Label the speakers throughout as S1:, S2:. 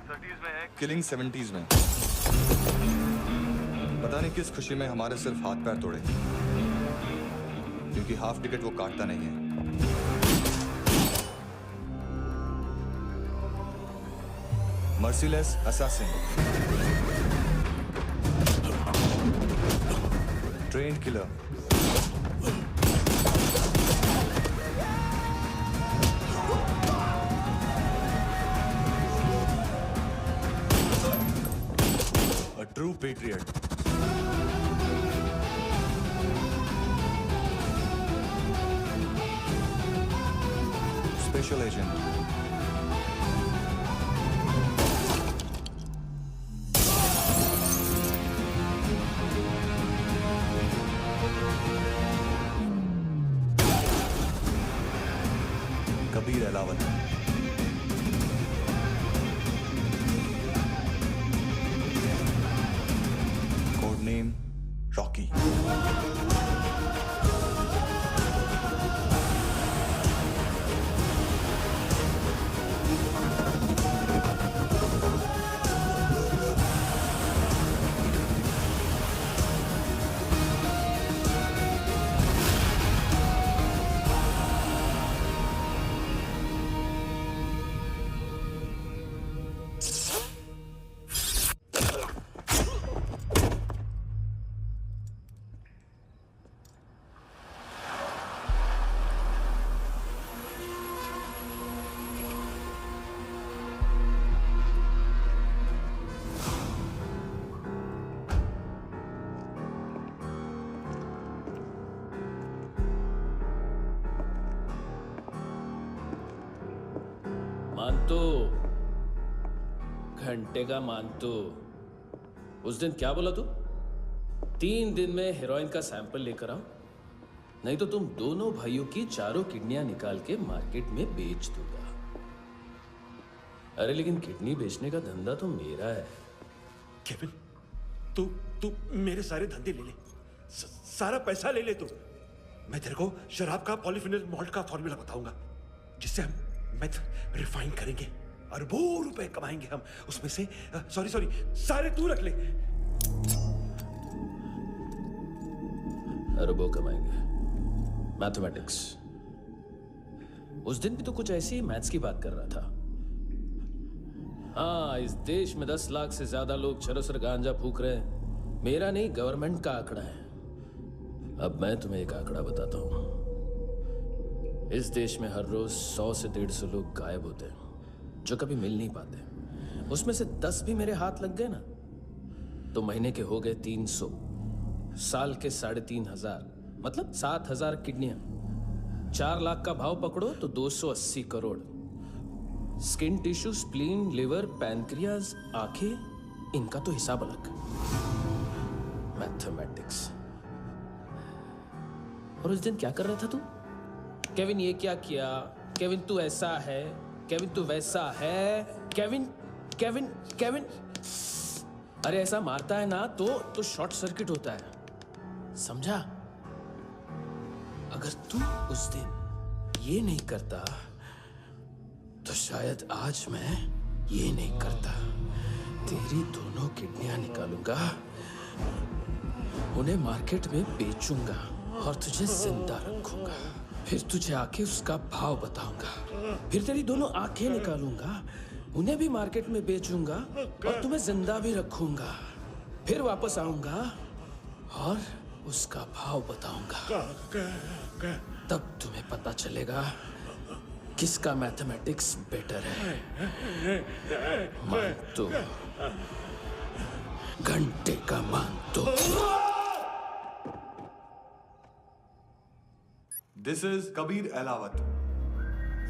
S1: 30s में है,
S2: killing 70s में। पता नहीं किस खुशी में हमारे सिर्फ हाथ पैर तोड़े, क्योंकि हाफ टिकट वो काटता नहीं है। Merciless assassin, train killer, a true patriot. Special agent. Kabir Ahlawat. Code name Rocky.
S3: मानतो, घंटे का मानतो। उस दिन क्या बोला तू? 3 दिन में हेरोइन का सैंपल लेकर आओ, नहीं तो तुम दोनों भाइयों की चारों किडनियां निकाल के मार्केट में बेच दूंगा। अरे लेकिन किडनी बेचने का धंधा तो मेरा है।
S4: केविन, तू मेरे सारे धंधे ले ले, सारा पैसा ले ले तू। मैं तेरे को शराब का पॉलीफिनल मॉल्ट का फॉर्मूला बताऊंगा, जिससे हम मेथ रिफाइन करेंगे, अरबों रुपए कमाएंगे हम उसमें से। सॉरी सारे तू रख ले।
S3: अरबों कमाएंगे, मैथमेटिक्स। उस दिन भी तो कुछ ऐसी मैथ्स की बात कर रहा था। हाँ, इस देश में 10 लाख से ज्यादा लोग चरस और गांजा फूक रहे हैं। मेरा नहीं, गवर्नमेंट का आंकड़ा है। अब मैं तुम्हें एक आंकड़ा बताता हूं। इस देश में हर रोज 100 से 150 लोग गायब होते हैं, जो कभी मिल नहीं पाते। उसमें से 10 भी मेरे हाथ लग गए ना, तो महीने के हो गए 300, साल के 3500, मतलब 7000 किडनियां। 4 लाख का भाव पकड़ो तो 280 crore. Skin tissue, spleen, liver, pancreas, आंखें, इनका तो हिसाब अलग। मैथमेटिक्स। और उस दिन क्या कर रहा था तू? केविन ये क्या किया, केविन तू ऐसा है, केविन तू वैसा है, केविन केविन केविन। अरे ऐसा मारता है ना तो शॉर्ट सर्किट होता है, समझा? अगर तू उस दिन ये नहीं करता तो शायद आज मैं ये नहीं करता। तेरी दोनों किडनियां निकालूंगा, उन्हें मार्केट में बेचूंगा और तुझे जिंदा रखूंगा। फिर तुझे आके उसका भाव बताऊंगा। फिर तेरी दोनों आंखें निकालूंगा, उन्हें भी मार्केट में बेचूंगा और तुम्हें जिंदा भी रखूंगा। फिर वापस आऊंगा और उसका भाव बताऊंगा। तब तुम्हें पता चलेगा किसका मैथमेटिक्स बेटर है। मानतो, घंटे का मानतो।
S2: This is Kabir Ahlawat.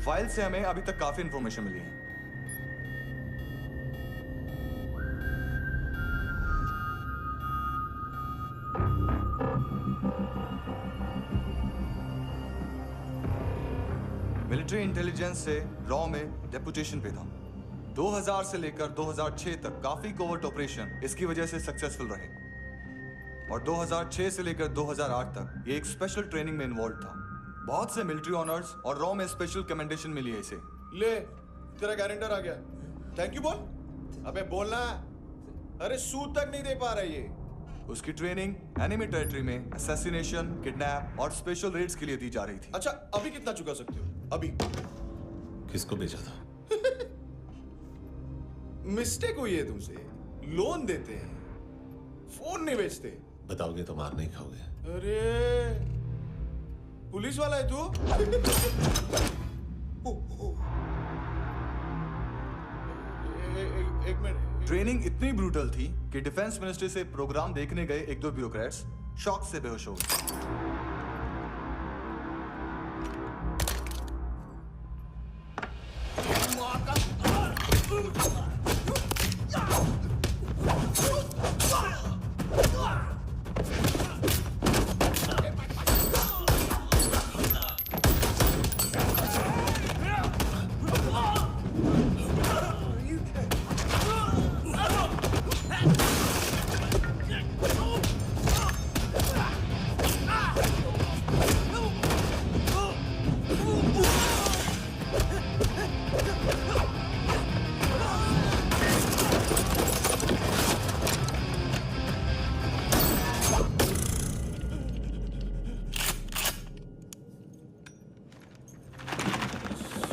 S2: File से हमें अभी तक काफी इंफॉर्मेशन मिली है। मिलिट्री इंटेलिजेंस से रॉ में डेपुटेशन पे था। 2000 से लेकर 2006 तक काफी कोवर्ट ऑपरेशन इसकी वजह से सक्सेसफुल रहे, और 2006 से लेकर 2008 तक ये एक स्पेशल ट्रेनिंग में इन्वॉल्व था। बहुत से मिलिट्री ऑनर्स और रॉ में स्पेशल कमेंडेशन मिली है इसे।
S5: ले, तेरा गारंटर आ गया। थैंक यू बोल।
S1: अबे बोलना। अरे सूद तक नहीं दे पा रहा ये।
S2: उसकी ट्रेनिंग एनिमी टेरिटरी में असैसिनेशन, किडनैप और स्पेशल रेड्स के लिए दी जा रही थी।
S1: अच्छा अभी कितना चुका सकते हो? अभी
S5: किसको भेजा था?
S1: मिस्टेक हुई है तुमसे। लोन देते हैं, फोन नहीं बेचते।
S5: बताओगे तो मार नहीं खाओगे।
S1: अरे पुलिस वाला है तू? एक मिनट।
S2: ट्रेनिंग इतनी ब्रूटल थी कि डिफेंस मिनिस्ट्री से प्रोग्राम देखने गए एक दो ब्यूरोक्रेट्स शॉक से बेहोश हो गए।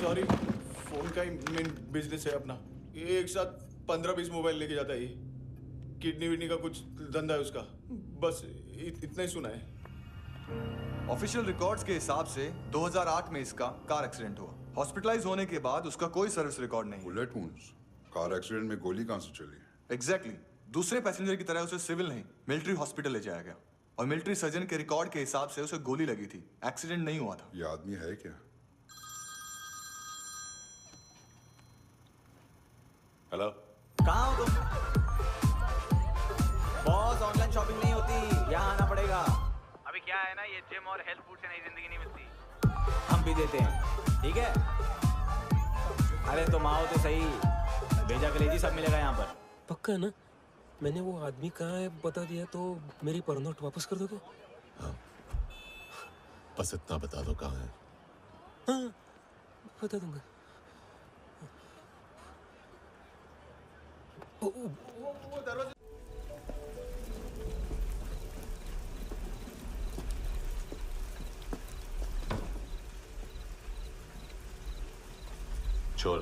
S1: सॉरी, फोन का ही मेन बिजनेस है अपना। एक साथ 15-20 मोबाइल लेके जाता है ये। किडनी विडनी का कुछ धंधा है उसका। बस इतना ही सुना है।
S2: ऑफिशियल रिकॉर्ड्स के हिसाब से 2008 में इसका कार एक्सीडेंट हुआ। हॉस्पिटलाइज होने के बाद उसका कोई सर्विस रिकॉर्ड नहीं।
S6: बुलेट वुंड्स, कार एक्सीडेंट में गोली कहां से चली?
S2: एग्जैक्टली दूसरे पैसेंजर की तरह उसे सिविल नहीं मिलिट्री हॉस्पिटल ले जाया गया और मिलिट्री सर्जन के रिकॉर्ड के हिसाब से उसे गोली लगी थी। एक्सीडेंट नहीं हुआ था।
S6: ये आदमी है क्या?
S1: हेलो,
S7: कहाँ हो तुम? बॉस, ऑनलाइन शॉपिंग नहीं होती, यहाँ आना पड़ेगा।
S8: अभी क्या है ना, ये जिम और हेल्थ फूड से नई जिंदगी नहीं मिलती।
S7: हम भी देते हैं, ठीक है? अरे तुम आओ तो सही, भेजा कलेजी सब मिलेगा यहाँ पर।
S9: पक्का ना? मैंने वो आदमी कहाँ है बता दिया तो मेरी पर नोट वापस कर दोगे?
S5: हाँ, बस इतना बता दो कहाँ है।
S9: हाँ, बता दूंगा।
S5: छोड़,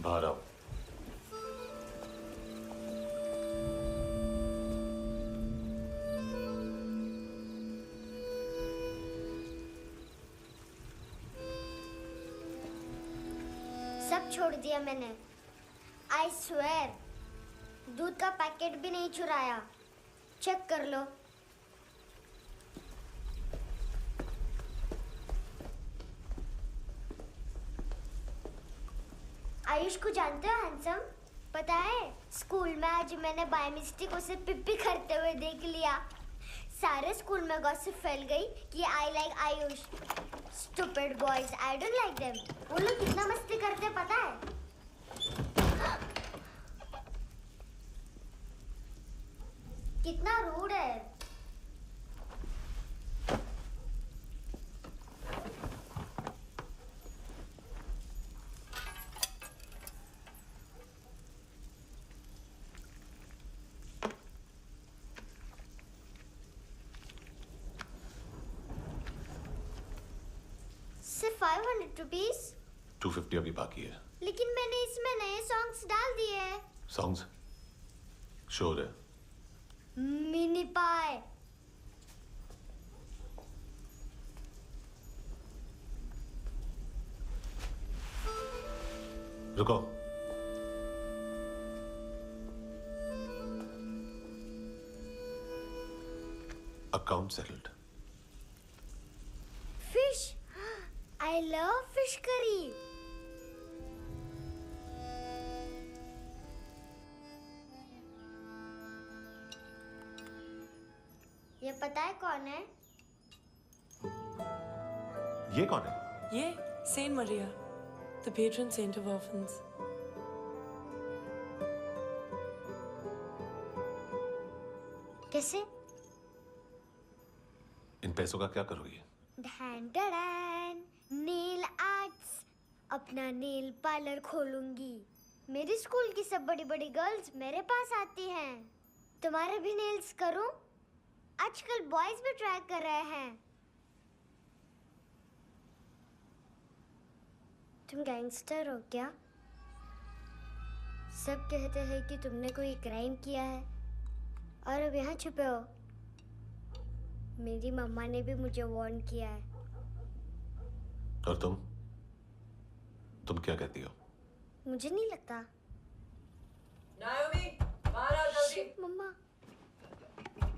S5: बाहर आओ।
S10: सब छोड़ दिया मैंने। आई स्वेयर, दूध का पैकेट भी नहीं चुराया। चेक कर लो। आयुष को जानते हो हैंडसम? पता है, स्कूल में आज मैंने बाय मिस्टेक उसे पिप्पी करते हुए देख लिया। सारे स्कूल में गॉसिप फैल गई कि I like Ayush. Stupid boys, I don't like them. वो लोग कितना मस्ती करते पता है? कितना रूड है। सिर्फ 500 रुपीस?
S5: 250 अभी बाकी है।
S10: लेकिन मैंने इसमें नए सॉन्ग्स डाल दिए हैं।
S5: सॉन्ग्स? श्योर है?
S10: मिनी पाए।
S5: रुको। Account settled.
S10: Fish, I love fish curry. ये पता है कौन है?
S5: ये कौन है?
S11: ये saint Maria, the patron saint of orphans.
S10: कैसे?
S5: इन पैसों का क्या करोगी?
S10: ढैन ढैन, नेल आर्ट्स। अपना नेल पार्लर खोलूंगी। मेरी स्कूल की सब बड़ी बड़ी गर्ल्स मेरे पास आती हैं। तुम्हारे भी नेल्स करूं? आजकल बॉयज भी ट्राई कर रहे हैं। तुम गैंगस्टर हो क्या? सब कहते हैं कि तुमने कोई क्राइम किया है और अब यहाँ छुपे हो। मेरी मम्मा ने भी मुझे वार्न किया है।
S5: और तुम क्या कहती हो?
S10: मुझे नहीं लगता।
S11: नायोमी, बाहर आओ जल्दी।
S10: मम्मा,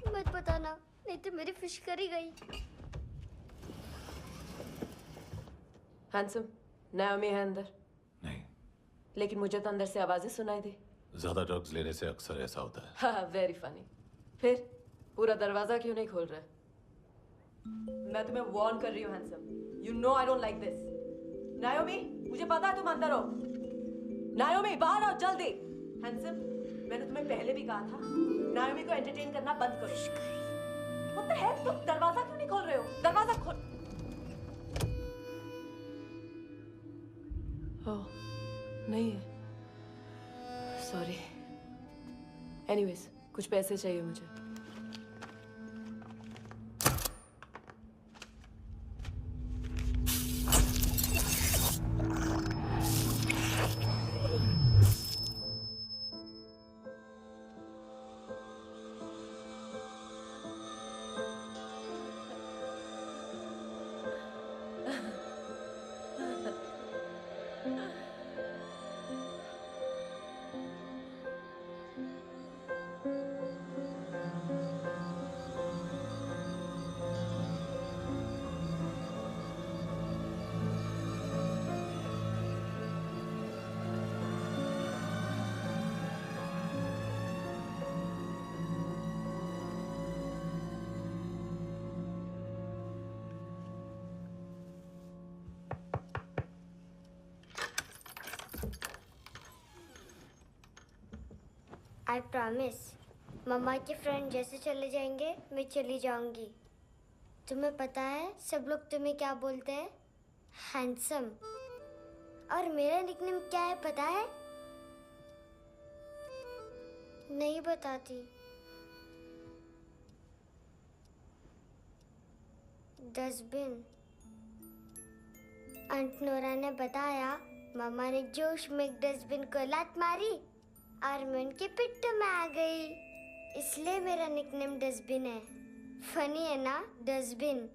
S10: मत बताना, नहीं तो मेरी फिश करी गई।
S11: हैंडसम, नायोमी है अंदर।
S5: नहीं।
S11: लेकिन मुझे तो अंदर से आवाजें सुनाई दी।
S5: ज्यादा ड्रग्स लेने से अक्सर ऐसा होता है।
S11: हाँ, वेरी फनी। फिर पूरा दरवाजा क्यों नहीं खोल रहे? मैं तुम्हें वार्न कर रही हूँ handsome. You know I don't like this. नायोमी, मुझे पता है तुम अंदर हो। नायोमी, बाहर आओ जल्दी। हैंडसम, मैंने तुम्हें पहले भी कहा था नायोमी को एंटरटेन करना बंद करो। What the hell? तुम दरवाजा क्यों नहीं खोल रहे हो? दरवाजा खोल। ओह, नहीं है। सॉरी। एनीवेज, कुछ पैसे चाहिए मुझे।
S10: आई प्रॉमिस, मम्मा के फ्रेंड जैसे चले जाएंगे मैं चली जाऊंगी। तुम्हें पता है सब लोग तुम्हें क्या बोलते हैं? हैंडसम। और मेरा निकनेम क्या है पता है? नहीं बताती। डस्टबिन। आंट नोरा ने बताया मम्मा ने जोश में एक डस्टबिन को लात मारी और मैं उनके पिट्ठू में आ गई, इसलिए मेरा निकनेम डस्टबिन है। फनी है ना, डस्टबिन।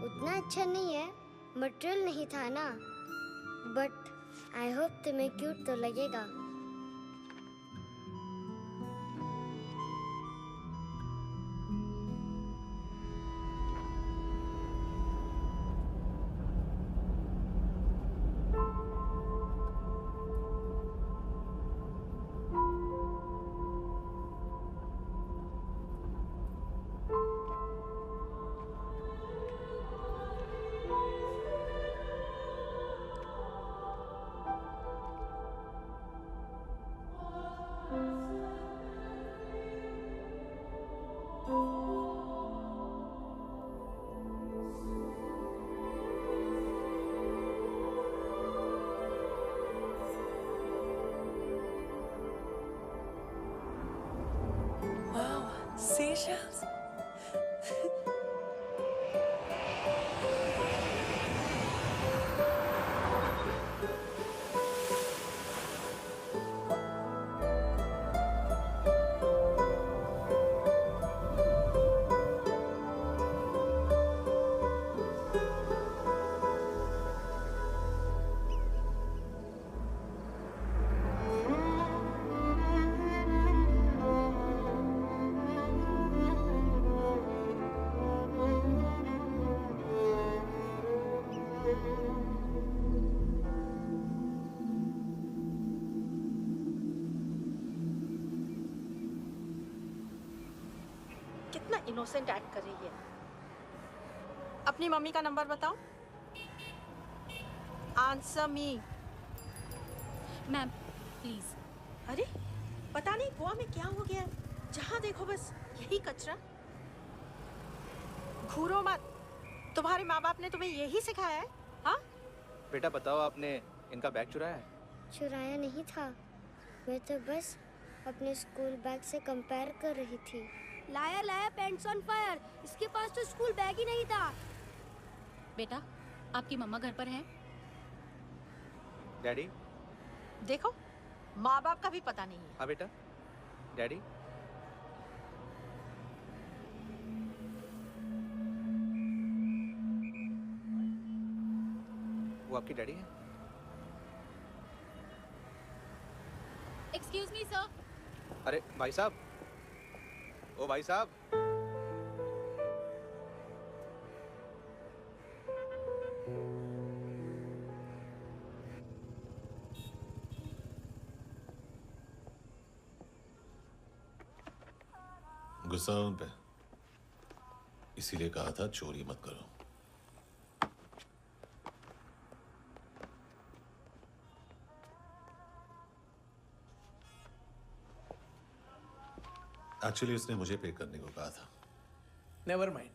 S10: उतना अच्छा नहीं है, मटेरियल नहीं था ना, बट आई होप तुम्हें क्यूट तो लगेगा।
S11: Wow, seashells?
S12: कितना इनोसेंट एक्ट कर रही है। अपनी मम्मी का नंबर बताओ। Answer me.
S13: Ma'am please.
S12: अरे पता नहीं गोवा में क्या हो गया है, जहाँ देखो बस यही कचरा। घूरो मत, तुम्हारे माँ बाप ने तुम्हें यही सिखाया है? हाँ
S7: बेटा बताओ, आपने इनका बैग चुराया है?
S10: चुराया नहीं था, मैं तो बस अपने स्कूल बैग से कंपेयर कर रही थी।
S13: लाया लाया पैंट्स ऑन फायर, इसके पास तो स्कूल बैग ही नहीं था। बेटा आपकी मम्मा घर पर हैं?
S7: डैडी?
S12: देखो माँ बाप का भी पता नहीं है।
S7: हाँ बेटा। डैडी? वो आपकी डैडी है?
S13: Excuse me sir.
S7: अरे भाई साहब, ओ भाई साहब।
S5: गुस्सा है उन पे, इसीलिए कहा था चोरी मत करो। एक्चुअली उसने मुझे पे करने को कहा था।
S14: नेवर माइंड,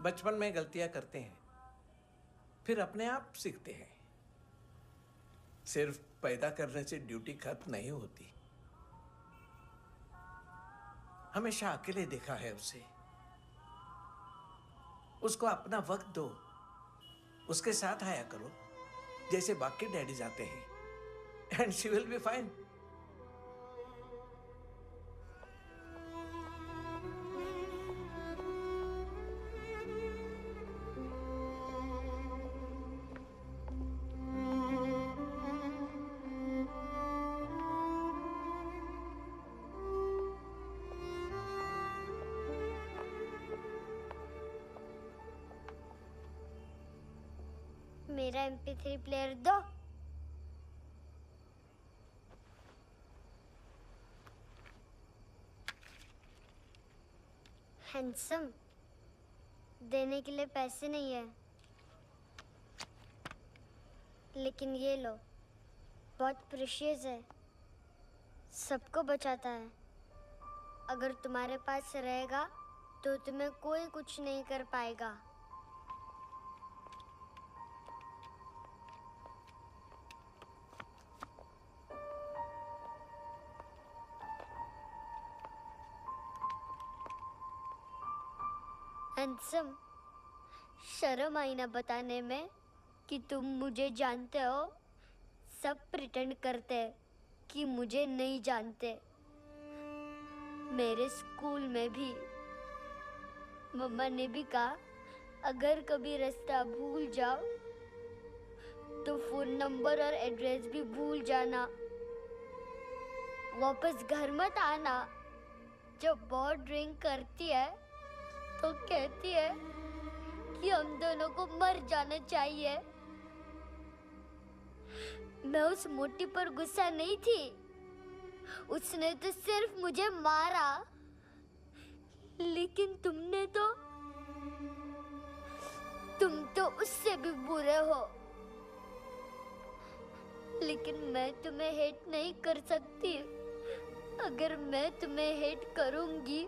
S14: बचपन में गलतियां करते हैं, फिर अपने आप सीखते हैं। सिर्फ पैदा करने से ड्यूटी खत्म नहीं होती। हमेशा अकेले देखा है उसे। उसको अपना वक्त दो, उसके साथ आया करो जैसे बाकी डैडी जाते हैं, and she will be fine.
S10: मेरा MP3 प्लेयर दो। हैंडसम, देने के लिए पैसे नहीं है, लेकिन ये लो, बहुत प्रेशियस है, सबको बचाता है। अगर तुम्हारे पास रहेगा तो तुम्हें कोई कुछ नहीं कर पाएगा। हैंडसम, शर्म आई ना बताने में कि तुम मुझे जानते हो। सब प्रिटेंड करते हैं कि मुझे नहीं जानते। मेरे स्कूल में भी मम्मा ने भी कहा, अगर कभी रास्ता भूल जाओ तो फोन नंबर और एड्रेस भी भूल जाना। वापस घर मत आना। जब बहुत ड्रिंक करती है तो कहती है कि हम दोनों को मर जाना चाहिए। मैं उस मोटी पर गुस्सा नहीं थी, उसने तो सिर्फ मुझे मारा। लेकिन तुम तो उससे भी बुरे हो। लेकिन मैं तुम्हें हेट नहीं कर सकती। अगर मैं तुम्हें हेट करूंगी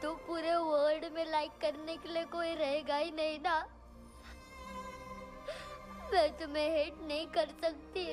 S10: तो पूरे वर्ल्ड में लाइक करने के लिए कोई रहेगा ही नहीं ना। मैं तुम्हें हेट नहीं कर सकती।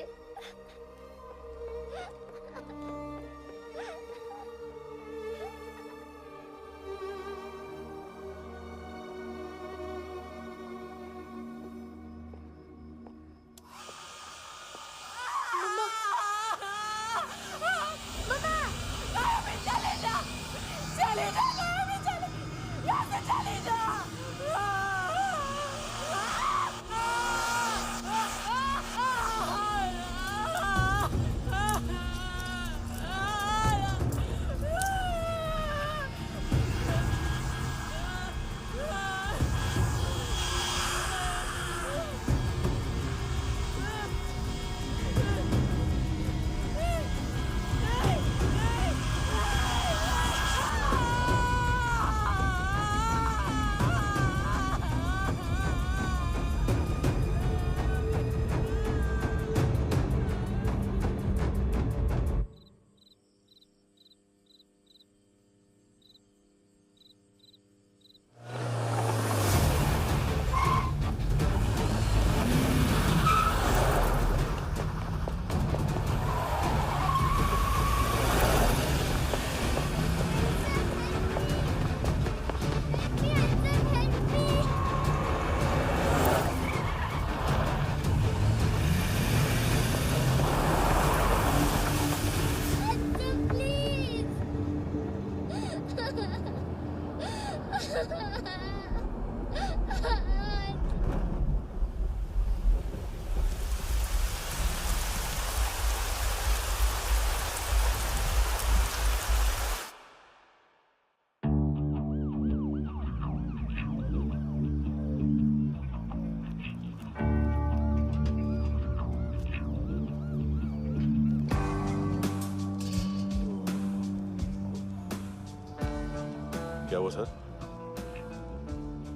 S5: क्या हुआ सर?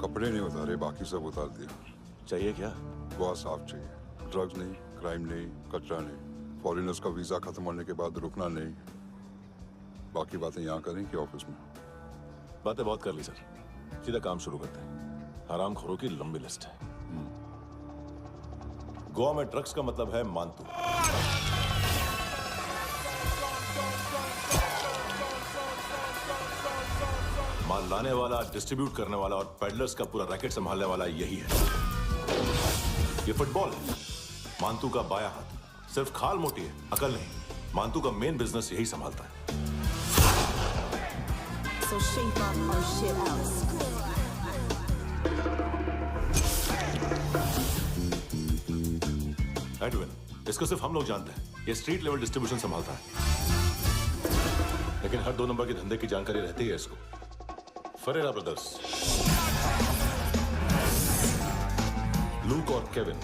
S6: कपड़े नहीं उतारे, बाकी सब उतार दिया।
S5: चाहिए क्या?
S6: गोवा साफ चाहिए। ड्रग्स नहीं, क्राइम नहीं, कचरा नहीं। फॉरेनर्स का वीजा खत्म होने के बाद रुकना नहीं। बाकी बातें यहाँ करें कि ऑफिस में?
S5: बातें बहुत कर ली सर, सीधा काम शुरू करते हैं। हरामखोरों की लंबी लिस्ट है। गोवा में ड्रग्स का मतलब है मानतू। माल लाने वाला, डिस्ट्रीब्यूट करने वाला और पेडलर्स का पूरा रैकेट संभालने वाला यही है। ये फुटबॉल है, मानतू का बायां हाथ। सिर्फ खाल मोटी है, अकल नहीं। मानतू का मेन बिजनेस यही संभालता है।
S15: So shape up our shit out.
S5: Edwin, इसको सिर्फ हम लोग जानते हैं। ये स्ट्रीट लेवल डिस्ट्रीब्यूशन संभालता है, लेकिन हर 2 नंबर के धंधे की जानकारी रहती है इसको। फरेरा ब्रदर्स, लूक और केविन,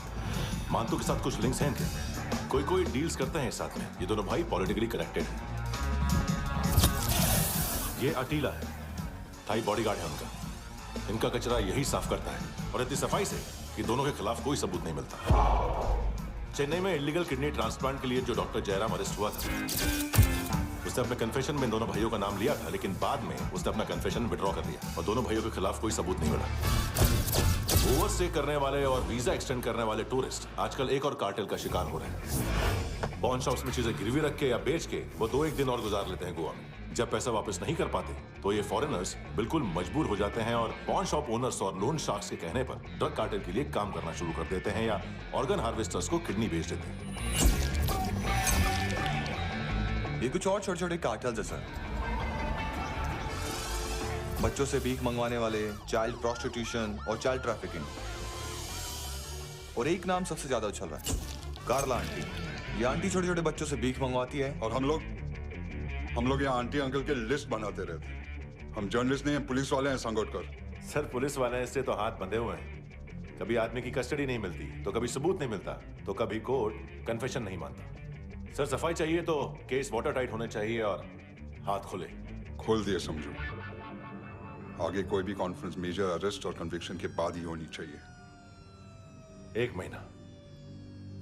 S5: मानतू के साथ कुछ लिंक्स हैं इनके। कोई डील्स करते हैं साथ में। ये दोनों भाई पॉलिटिकली कनेक्टेड हैं। ये अटीला है, थाई बॉडीगार्ड है उनका। इनका कचरा यही साफ करता है, और इतनी सफाई से कि दोनों के खिलाफ कोई सबूत नहीं मिलता। चेन्नई में इलीगल किडनी ट्रांसप्लांट के लिए जो डॉक्टर जयराम अरेस्ट हुआ था, उसने अपने कन्फेशन में इन दोनों भाइयों का नाम लिया था, लेकिन बाद में उसने अपना कन्फेशन विड्रॉ कर दिया और दोनों भाइयों के खिलाफ कोई सबूत नहीं मिला। ओवरस्टे करने वाले और वीजा एक्सटेंड करने वाले टूरिस्ट आजकल एक और कार्टेल का शिकार हो रहे हैं। पॉन शॉप्स में चीजें गिरवी रख के या बेच के वो 2-1 दिन और गुजार लेते हैं गोवा में। जब पैसा वापस नहीं कर पाते तो ये फॉरेनर्स बिल्कुल मजबूर हो जाते हैं और पॉन शॉप ओनर्स और लोन शार्क्स के कहने पर ड्रग कार्टेल के लिए काम करना शुरू कर देते हैं या ऑर्गन हार्वेस्टर्स को किडनी बेच देते हैं।
S2: ये कुछ और छोटे छोटे कार्टेल्स है सर। बच्चों से भीख मंगवाने वाले, चाइल्ड प्रोस्टिट्यूशन और चाइल्ड ट्रैफिकिंग। और एक नाम सबसे ज्यादा उछल रहा है, कार्ला आंटी। ये आंटी छोटे छोटे बच्चों से भीख मंगवाती है।
S6: और हम लोग यहाँ आंटी अंकल के लिस्ट बनाते रहते हैं। हम जर्नलिस्ट नहीं हैं, पुलिस वाले हैं संगोटकर।
S5: सर पुलिस वाले हैं, इससे तो हाथ बंधे हुए हैं। कभी आदमी की कस्टडी नहीं मिलती, तो कभी सबूत नहीं मिलता, तो कभी कोर्ट कन्फेशन नहीं मानता। सर सफाई चाहिए तो केस वाटर टाइट होने चाहिए और हाथ खुले।
S6: खोल दिए समझो। आगे कोई भी कॉन्फ्रेंस मेजर अरेस्ट और कन्विक्शन के बाद ही होनी चाहिए।
S5: 1 महीना,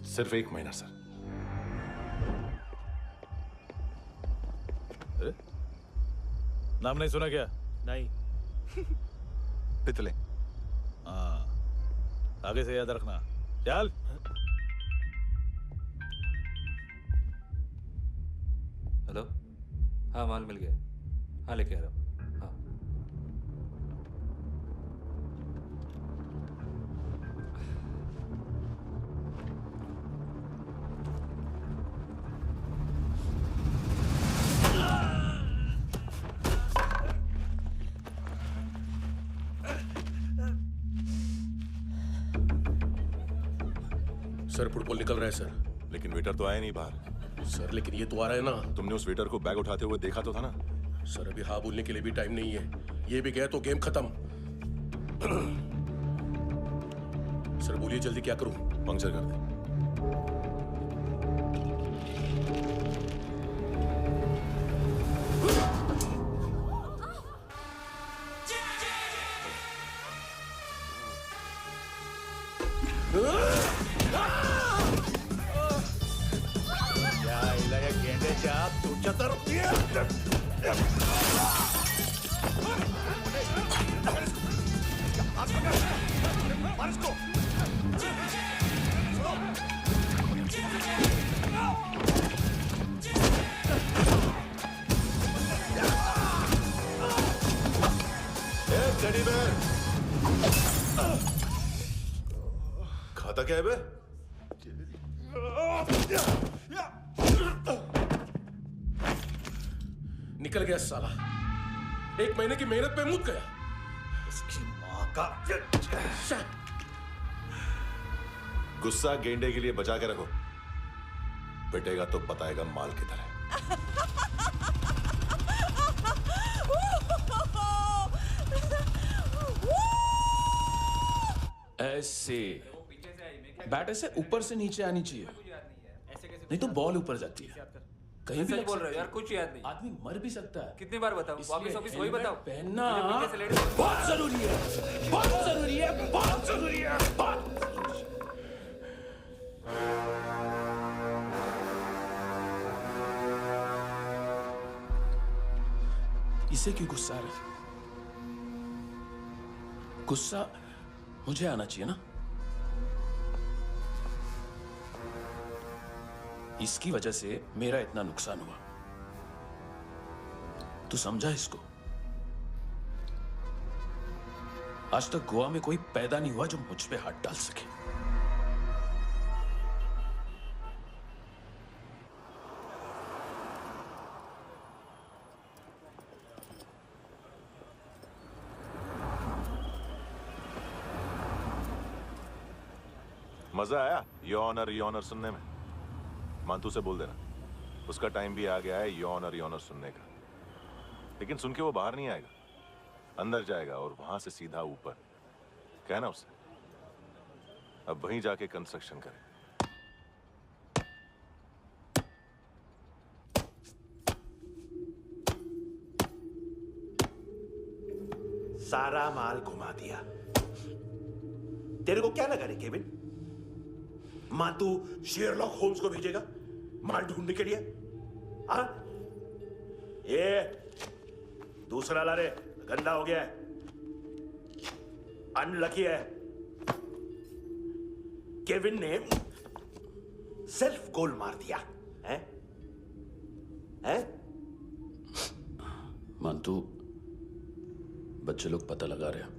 S5: सिर्फ 1 महीना सर।
S16: नाम नहीं सुना क्या?
S9: नहीं।
S2: पितले।
S16: हाँ, आगे से याद रखना। चल।
S17: हेलो, हाँ माल मिल गया। हाँ लेके आ रहा हूँ। हाँ
S9: सर फुटबॉल निकल रहा है सर।
S5: लेकिन वेटर तो आया नहीं बाहर।
S9: सर लेकिन ये तो आ रहा है ना।
S5: तुमने उस वेटर को बैग उठाते हुए देखा तो था ना?
S9: सर अभी हाँ बोलने के लिए भी टाइम नहीं है। ये भी गया तो गेम खत्म। सर बोलिए जल्दी क्या करूं?
S5: पंक्चर कर दे। खाता क्या है बे?
S9: निकल गया साला। 1 महीने की मेहनत पे मुक गया।
S16: इसकी माँ का।
S5: गुस्सा गेंडे के लिए बचा के रखो, पिटेगा तो बताएगा माल की तरह।
S3: ऐसे बैट ऐसे ऊपर से नीचे आनी चाहिए, नहीं तो बॉल ऊपर जाती है। कहीं भी
S17: सच
S3: लग
S17: बोल रहे हो
S3: सकती
S17: यार,
S3: है।
S17: कुछ याद नहीं।
S3: आदमी मर भी सकता है।
S17: कितनी बार बताऊं?
S3: इसलिए
S17: वापिस ऑफिस वही
S3: हेलमेट
S17: बताओ।
S3: पहनना
S17: मुझे पीछे से लेडीज
S3: बहुत जरूरी है, बहुत जरूरी है, बहुत जरूरी है, बहुत जरूरी है। इसे क्यों गुस्सा आ रहा है? गुस्सा मुझे आना चाहिए ना। इसकी वजह से मेरा इतना नुकसान हुआ। तू समझा इसको? आज तक गोवा में कोई पैदा नहीं हुआ जो मुझ पे हाथ डाल सके।
S5: मजा आया योनर सुनने में? मानतू से बोल देना उसका टाइम भी आ गया है योनर सुनने का। लेकिन सुन के वो बाहर नहीं आएगा, अंदर जाएगा और वहां से सीधा ऊपर। कहना उससे अब वहीं जाके कंस्ट्रक्शन करे।
S4: सारा माल घुमा दिया। तेरे को क्या लगा रे केविन? मां तू शेरलॉक होम्स को भेजेगा माल ढूंढने के लिए? हाँ? ये दूसरा ला रे, गंदा हो गया है, अनलकी है। केविन ने सेल्फ गोल मार दिया है?
S3: मानतू, बच्चे लोग पता लगा रहे हैं,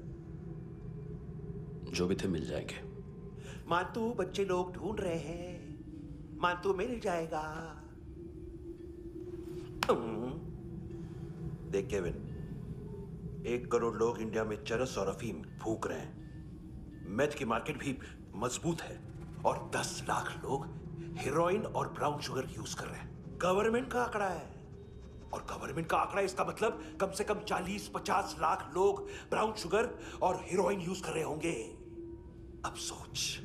S3: जो भी थे मिल जाएंगे।
S4: मातू बच्चे लोग ढूंढ रहे हैं, मातू मिल जाएगा। देख केविन, 1 करोड़ लोग इंडिया में चरस और अफीम फूक रहे हैं। मेथ की मार्केट भी मजबूत है और 10 लाख लोग हेरोइन और ब्राउन शुगर यूज कर रहे हैं। गवर्नमेंट का आंकड़ा है, और गवर्नमेंट का आंकड़ा इसका मतलब कम से कम 40-50 लाख लोग ब्राउन शुगर और हेरोइन यूज कर रहे होंगे। अब सोच,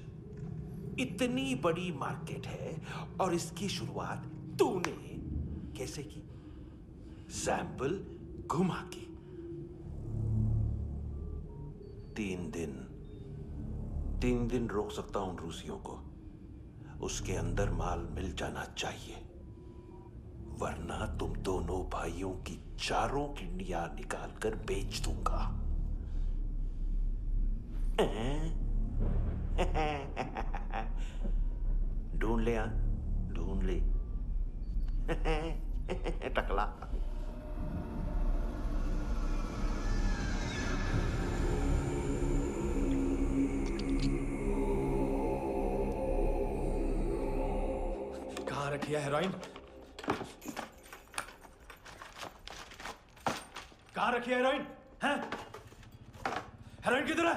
S4: इतनी बड़ी मार्केट है और इसकी शुरुआत तूने कैसे की? सैंपल घुमा के। 3 दिन रोक सकता हूं रूसियों को, उसके अंदर माल मिल जाना चाहिए, वरना तुम दोनों भाइयों की 4 किडनियां निकाल कर बेच दूंगा। ढूंढ ले, ढूंढ ले टकला।
S1: कहाँ रखी है हेरोइन? कहाँ रखी है हेरोइन? हैं? हेरोइन किधर है?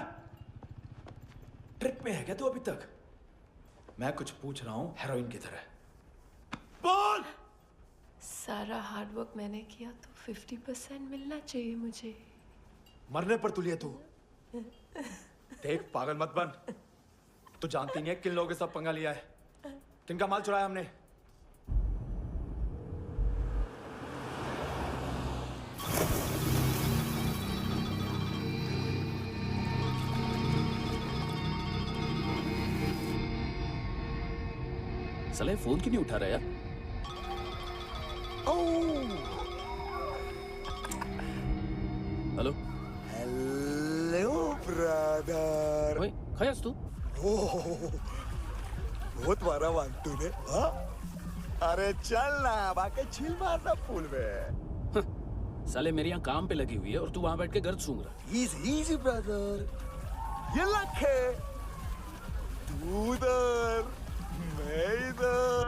S1: ट्रिप में है क्या तू अभी तक? मैं कुछ पूछ रहा हूँ, हेरोइन किधर है? बोल!
S11: सारा हार्ड वर्क मैंने किया तो 50% मिलना चाहिए मुझे।
S1: मरने पर तुलिए तू। देख, पागल मत बन। तू जानती नहीं है किन लोगों के साथ पंगा लिया है, किनका माल चुराया हमने।
S3: साले फोन क्यों नहीं उठा रहा यार? Hello
S18: hello brother.
S3: ओए, खयास तू?
S18: बहुत मारा मानतू ने। हाँ? अरे चल ना, बाकी छील मारना पूल में।
S3: साले मेरी यहाँ काम पे लगी हुई है और तू वहां बैठ के गर्द सूंघ रहा।
S18: इजी ब्रदर, ये लक है। तू उधर, मैं इधर।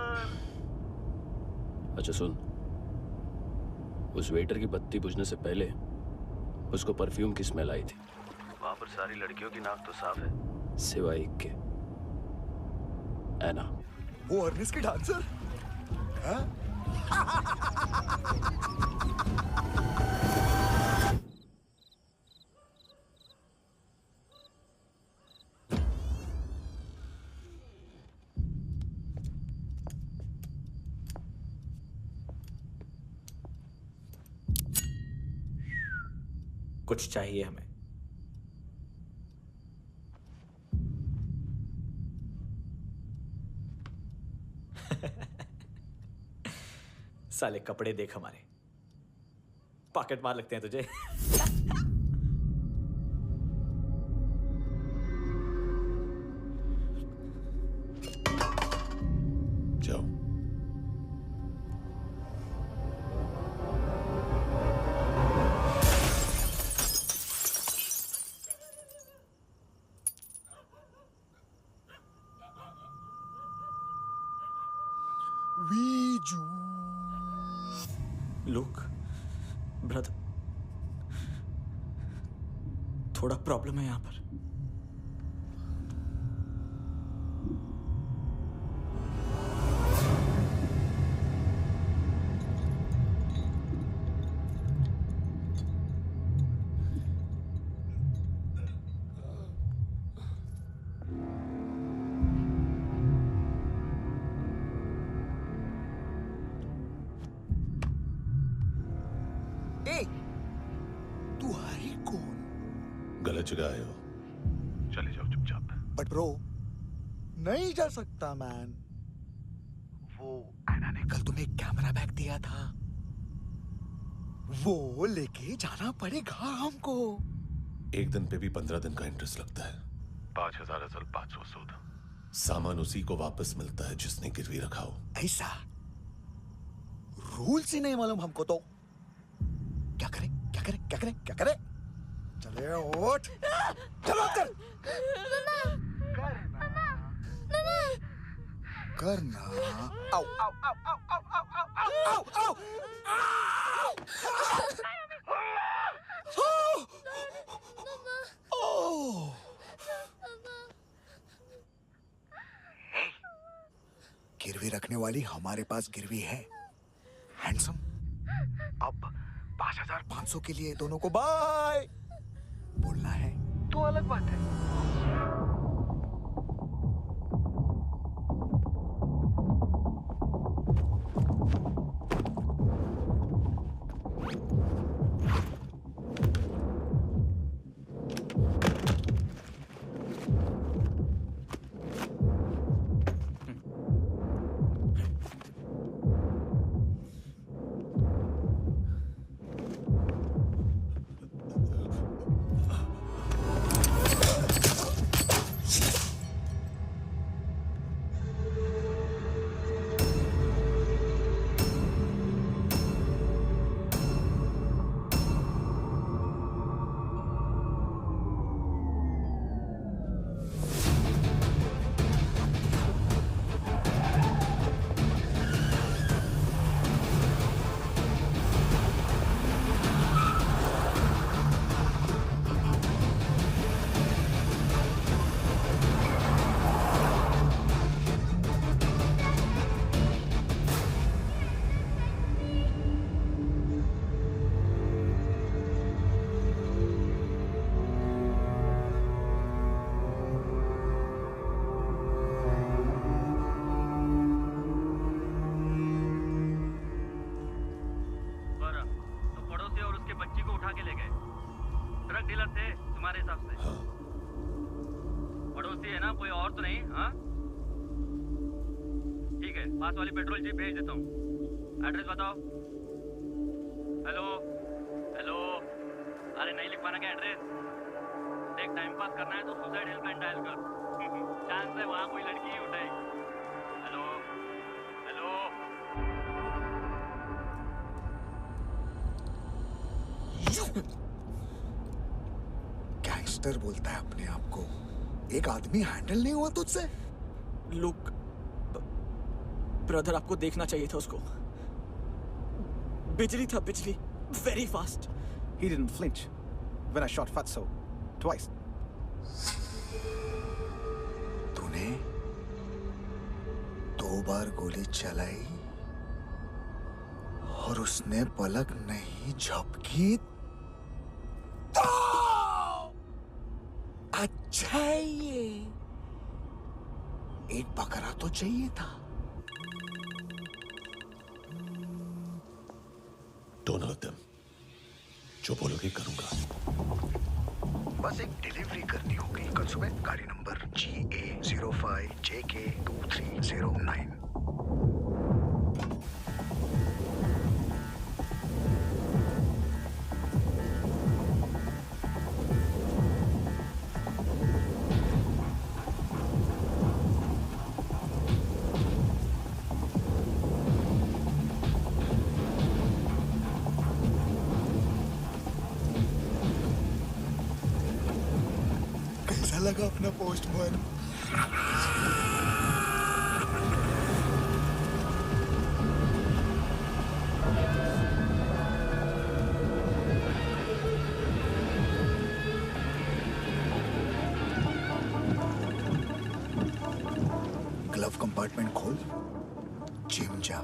S3: अच्छा सुन, उस वेटर की बत्ती बुझने से पहले उसको परफ्यूम की स्मेल आई थी। वहां पर सारी लड़कियों की नाक तो साफ है, सिवाय एक के, एना।
S18: वो अर्निस की डांसर? हाँ?
S7: कुछ चाहिए हमें। साले कपड़े देख हमारे, पॉकेट मार लगते हैं तुझे।
S5: जाओ।
S18: वीजू
S7: लुक ब्रदर, थोड़ा प्रॉब्लम है यहाँ पर।
S18: तू है कौन?
S5: गलत जगह आए हो, चले जाओ चुपचाप।
S18: बट ब्रो, नहीं जा सकता मैन। वो एना ने कल तुम्हें एक कैमरा बैग दिया था, वो लेके जाना पड़ेगा हमको।
S5: एक दिन पे भी 15 दिन का इंटरेस्ट लगता है। 5,000 असल 500 सूद। सामान उसी को वापस मिलता है जिसने गिरवी रखा हो।
S18: ऐसा रूल्स ही नहीं मालूम हमको तो। क्या करें क्या करें क्या करें क्या करें? चले उठ, चलो कर करना। आओ आओ आओ आओ आओ आओ आओ आओ आओ। गिरवी रखने वाली हमारे पास गिरवी है। हैंडसम, अब 5,500 के लिए दोनों को बाय बोलना है तो अलग बात है।
S8: पास वाली पेट्रोल जीप भेज देता हूँ। एड्रेस बताओ। हेलो हेलो, अरे नहीं लिख पाना क्या एड्रेस? देख, टाइम पास करना है तो सुसाइड हेल्पलाइन डायल कर। चांस है वहाँ कोई लड़की ही उठाएगी। Hello hello.
S18: गैंगस्टर बोलता है अपने आप को। एक आदमी हैंडल नहीं हुआ तुझसे?
S7: लुक ब्रदर, आपको देखना चाहिए था उसको। बिजली था, बिजली, very fast.
S19: He didn't flinch when I shot Fatso twice.
S18: तूने 2 बार गोली चलाई और उसने पलक नहीं झपकी तो अच्छा है ये। एक बकरा तो चाहिए था।
S5: Don't hurt them. जो बोलोगे करूंगा।
S18: बस एक डिलीवरी करनी होगी कल सुबह, गाड़ी नंबर GA05JK2309। कैसा लगा अपना पोस्टमैन? ग्लव कंपार्टमेंट खोल, जिम जा।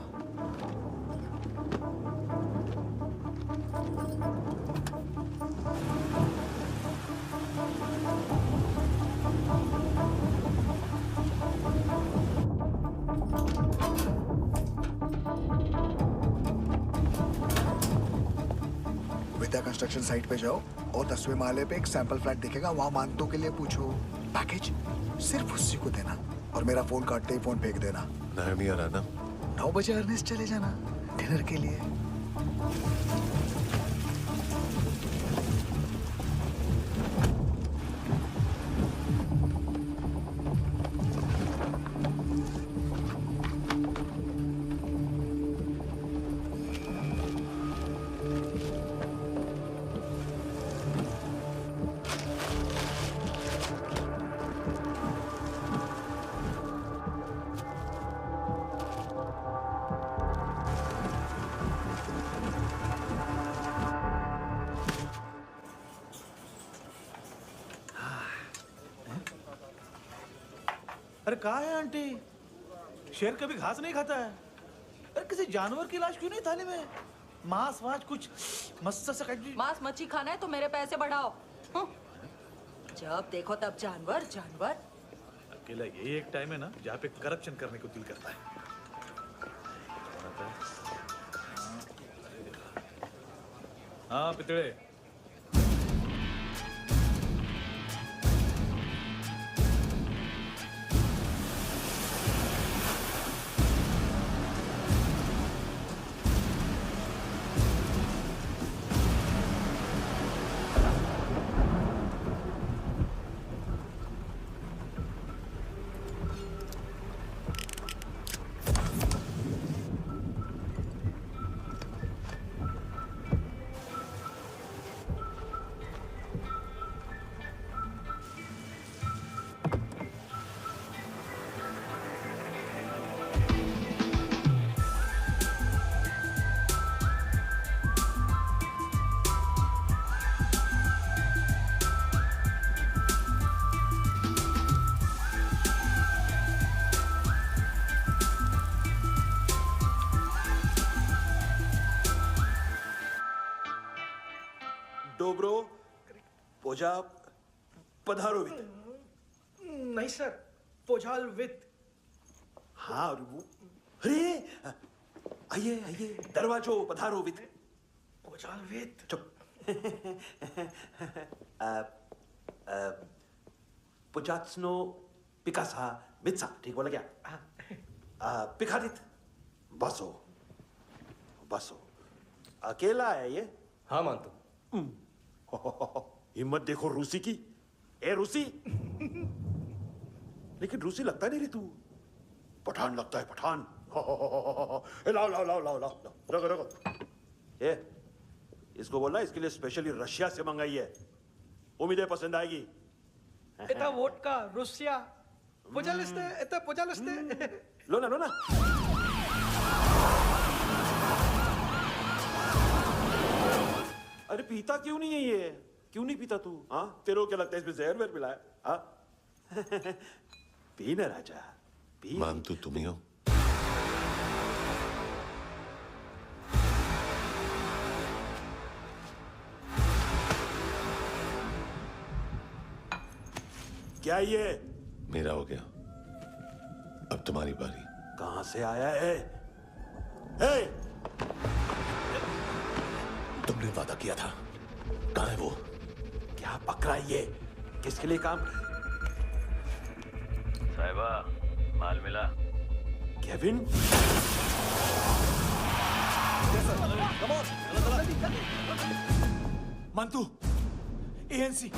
S18: विद्या कंस्ट्रक्शन साइट पे जाओ और 10वें माले पे एक सैंपल फ्लैट दिखेगा, वहां मानतों के लिए पूछो। पैकेज सिर्फ उसी को देना और मेरा फोन काटते ही फोन फेंक देना।
S5: नायमी आ रहा ना?
S18: 9 बजे अर्नेस्ट चले जाना डिनर के लिए।
S16: अरे कहाँ है आंटी? शेर कभी घास नहीं खाता है। अरे किसी जानवर की लाश क्यों नहीं थाली में? मांस वास कुछ मस्त सा
S11: मांस मच्छी खाना है तो मेरे पैसे बढ़ाओ। जब देखो तब जानवर जानवर।
S16: अकेला यही एक टाइम है ना जहाँ पे करप्शन करने को दिल करता है। हाँ पितड़े।
S4: डोब्रो पोजा पधारोवित।
S14: नहीं सर, पोजाल विथ।
S4: हाँ और वो अरे आइए आइए दरवाजो पधारोवित।
S14: पोजाल विथ।
S4: चुप। पुजात्सनो पिकासा मित्सा, ठीक बोला क्या? पिकादित बसो बसो। अकेला है ये?
S9: हाँ मानतो।
S4: हिम्मत देखो रूसी की। ए रूसी। लेकिन रूसी लगता नहीं रे तू, पठान लगता है पठान। लाओ लाओ लाओ लाओ लाओ रखो रखो। ए इसको बोलना इसके लिए स्पेशली रशिया से मंगाई है, उम्मीद है पसंद आएगी।
S14: इतना वोडका रूसिया पोजालिस्ते, इतना पोजालिस्ते।
S4: लो ना लो ना। अरे पीता क्यों नहीं है ये? क्यों नहीं पीता तू? हाँ तेरे को क्या लगता है इसमें जहर वहर मिला है? हाँ पी ना राजा पी।
S5: मान तू तुम ही हो।
S4: क्या ये?
S5: मेरा हो गया, अब तुम्हारी बारी।
S4: कहां से आया है?
S5: तुमने वादा किया था
S4: कहाँ है वो? क्या पकड़ा है ये? किसके लिए काम?
S8: साहिबा, माल मिला?
S4: केविन? मंतू, एएनसी,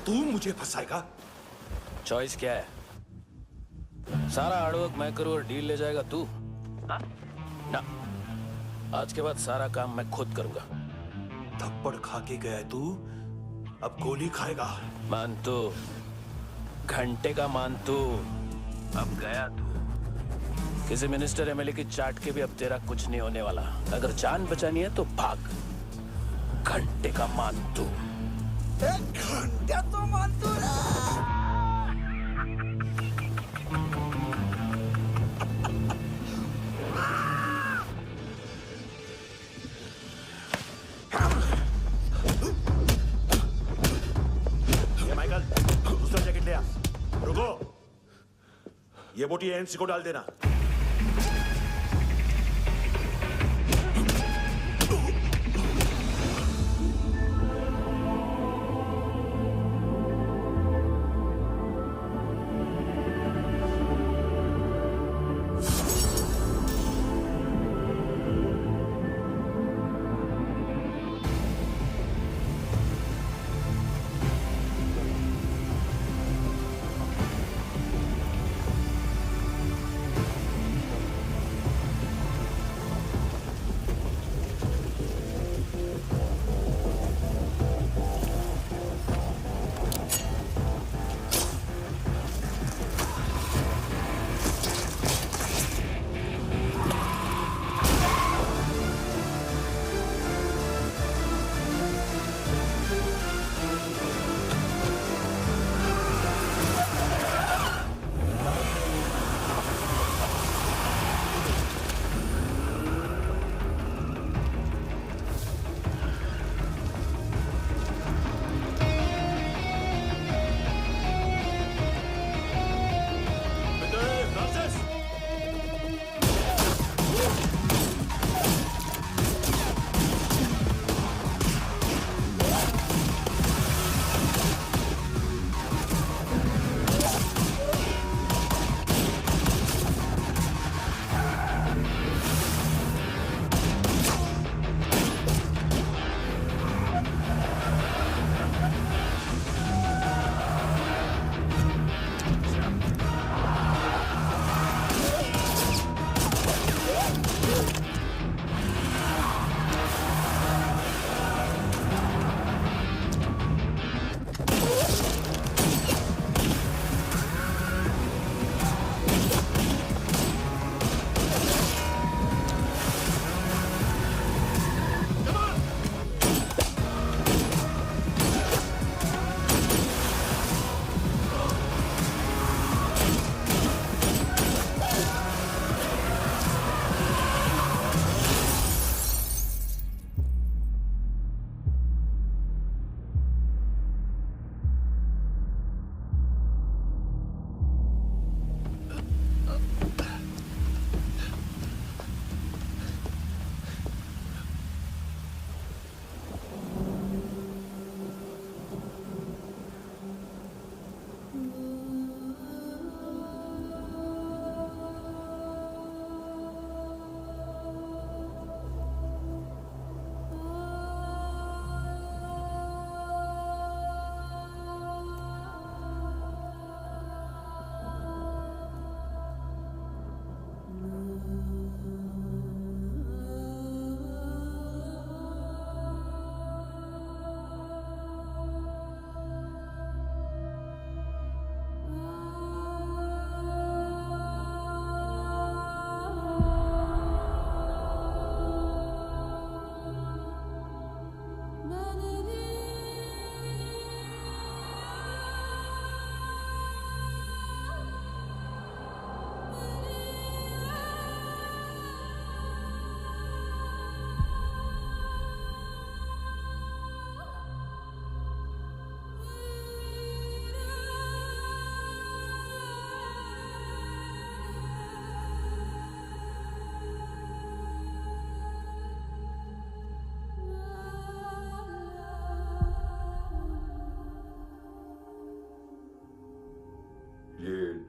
S4: तू मुझे फंसाएगा?
S3: चॉइस क्या है? सारा हार्डवर्क मैं करूं और डील ले जाएगा तू? ना, आज के बाद सारा काम मैं खुद करूंगा।
S4: थप्पड़ खा के गया तू, अब गोली खाएगा।
S3: मानतू, घंटे का मानतू, अब गया तू। किसी मिनिस्टर एमएलए की चाट के भी अब तेरा कुछ नहीं होने वाला। अगर जान बचानी है तो भाग। घंटे का मानतू।
S18: घंटे तो मानतू
S4: माइकल, दूसरा जैकेट ले आ। रुको, ये बोटी एएनसी को डाल देना।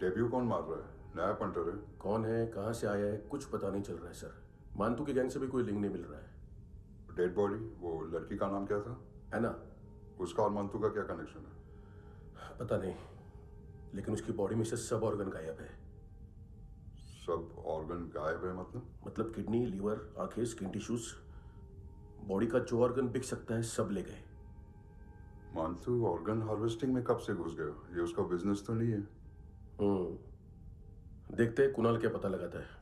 S6: डेब्यू कौन मार रहा है? नया पंटर है?
S20: कौन है, कहाँ से आया है, कुछ पता नहीं चल रहा है सर। मानतू के गैंग से भी कोई लिंक नहीं मिल रहा है।
S6: डेड बॉडी, वो लड़की का नाम क्या था?
S20: है ना?
S6: उसका और मंतू का क्या कनेक्शन है?
S20: पता नहीं, लेकिन उसकी बॉडी में से सब ऑर्गन गायब है।
S6: सब ऑर्गन गायब है
S20: मतलब किडनी, लीवर, आंखें, स्किन टिश्यूज, बॉडी का जो ऑर्गन बिक सकता है सब ले गए।
S6: मंतू ऑर्गन हार्वेस्टिंग में कब से घुस गया? ये उसका बिजनेस तो नहीं है?
S20: देखते हैं कुणाल क्या पता लगाता है।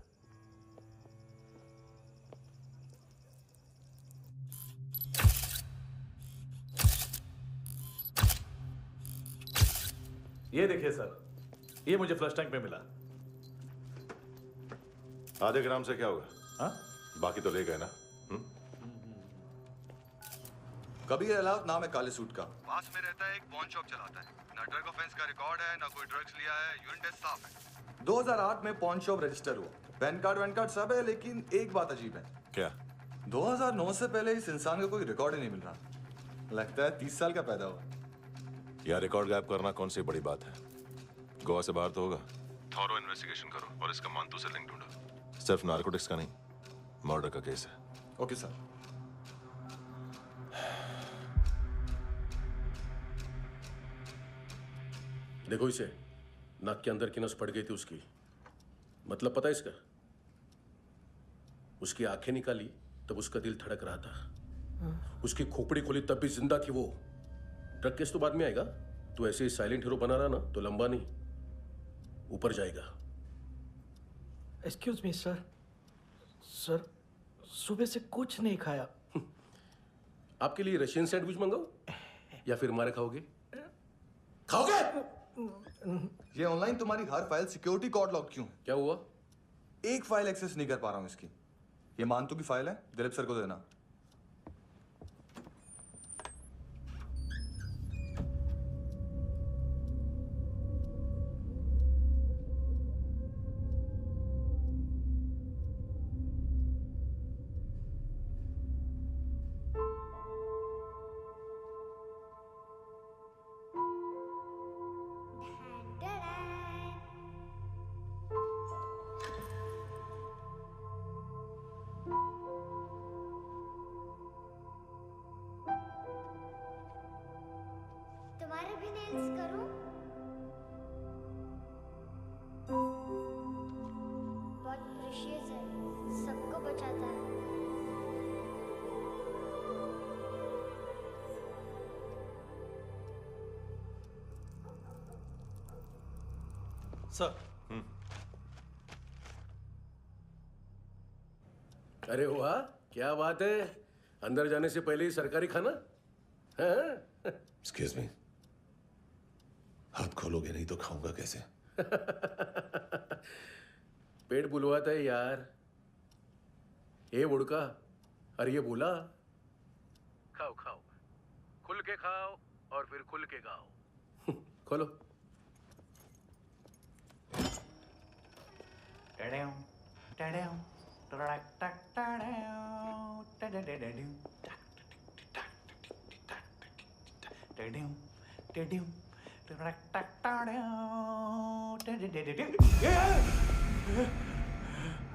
S16: ये देखिए सर, ये मुझे फ्लश टैंक में मिला।
S5: आधे ग्राम से क्या होगा?
S16: हाँ?
S5: बाकी तो ले गए ना?
S2: कबीर अलाउद नाम है काले सूट का। पास में रहता है, एक पॉन शॉप चलाता है। ना ड्रग ऑफेंस का रिकॉर्ड है, ना कोई ड्रग्स लिया है, यूरिन टेस्ट साफ है। 2008 में पॉन शॉप रजिस्टर हुआ, पैन कार्ड सब है, लेकिन एक बात अजीब है।
S5: क्या?
S2: 2009 से पहले इस इंसान का कोई रिकॉर्ड ही नहीं मिल रहा। लगता है 30 साल का पैदा हुआ।
S5: यार रिकॉर्ड गायब करना कौन सी बड़ी बात है? गोवा से बाहर तो होगा। थॉरो इन्वेस्टिगेशन करो और इसका मानतू से लिंक ढूंढो। सिर्फ नारकोटिक्स का नहीं, मर्डर का केस है।
S2: Okay sir.
S20: देखो इसे, नाक के अंदर की नस पड़ गई थी उसकी। मतलब पता है इसका? उसकी आंखें निकाली तब उसका दिल धड़क रहा था। उसकी खोपड़ी खोली तब भी जिंदा थी वो। ड्रग केस तो बाद में आएगा। तो ऐसे ही साइलेंट हीरो बना रहा ना तो लंबा नहीं, ऊपर जाएगा।
S14: Excuse me sir. सर, सुबह से कुछ नहीं खाया।
S20: आपके लिए रशियन सैंडविच मंगाओ या फिर हमारे खाओगे? खाओगे?
S2: ये ऑनलाइन तुम्हारी हर फाइल सिक्योरिटी कोड लॉक क्यों?
S20: क्या हुआ?
S2: एक फाइल एक्सेस नहीं कर पा रहा हूं इसकी। ये मानतू की फाइल है, दिलीप सर को देना।
S10: तुम्हारे भी नेल्स करूं? बहुत प्रेशियस है, सबको बचाता है।
S16: सर।
S20: अरे वाह, क्या बात है। अंदर जाने से पहले ही सरकारी खाना।
S5: एक्सक्यूज मी, हाथ खोलोगे नहीं तो खाऊंगा कैसे?
S20: पेट बुलवाता है यार। ए बुड़का, अरे ये बोला। खाओ खाओ, खुल के खाओ और फिर खुल के गाओ। खोलो।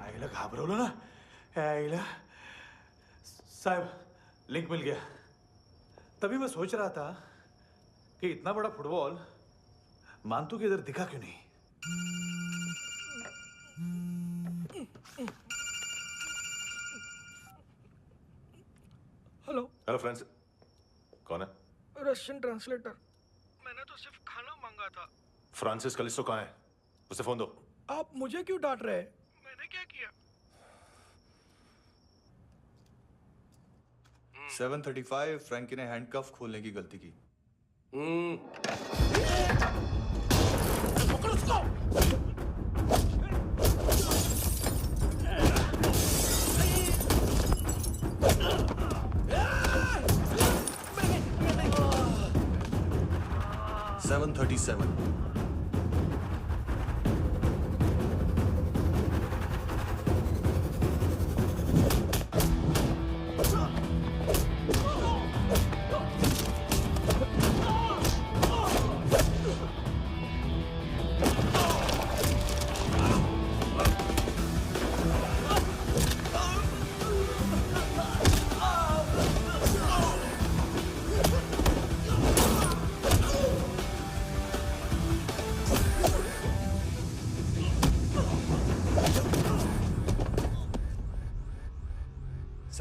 S16: आईला घाबरवलं ना। आईला साहब, लिंक मिल गया। तभी मैं सोच रहा था कि इतना बड़ा फुटबॉल मानतू के इधर दिखा क्यों नहीं।
S9: हेलो।
S5: हेलो फ्रेंड्स, कौन है?
S9: Russian translator. मैंने तो सिर्फ खाना मांगा था।
S5: फ्रांसिस कलिस्टो कहाँ है? उसे फोन दो।
S9: आप मुझे क्यों डांट रहे हैं? मैंने क्या किया?
S2: 735 फ्रैंकी ने हैंडकफ खोलने की गलती की।
S20: पकड़ो उसको।
S2: 737।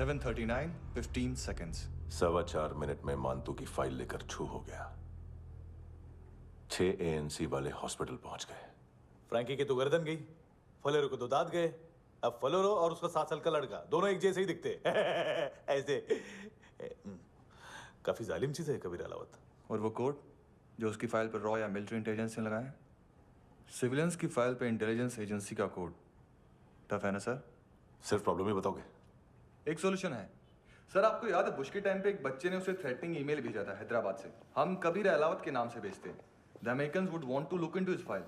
S2: 7:39, 15 seconds.
S5: 4.25 मिनट में मानतू की फाइल लेकर छू हो गया। 6 ANC वाले हॉस्पिटल पहुंच गए।
S16: फ्रैंकी की तो गर्दन गई, फलेरो को तो दांत गए। अब फलेरो और उसका 7 साल का लड़का दोनों एक जैसे ही दिखते ऐसे। काफी जालिम चीज है कबीर अलावत।
S2: और वो कोड जो उसकी फाइल पर रॉ या मिलिट्री इंटेलिजेंस ने लगाया, सिविलियंस की फाइल पे इंटेलिजेंस एजेंसी का कोड। टफ है ना सर?
S5: सिर्फ प्रॉब्लम ही बताओगे?
S2: एक सॉल्यूशन है सर। आपको याद है बुश के टाइम पे एक बच्चे ने उसे थ्रेटनिंग ईमेल भेजा था हैदराबाद से। हम कबीर अलावत के नाम से भेजते हैं। The Americans would want to look into his file.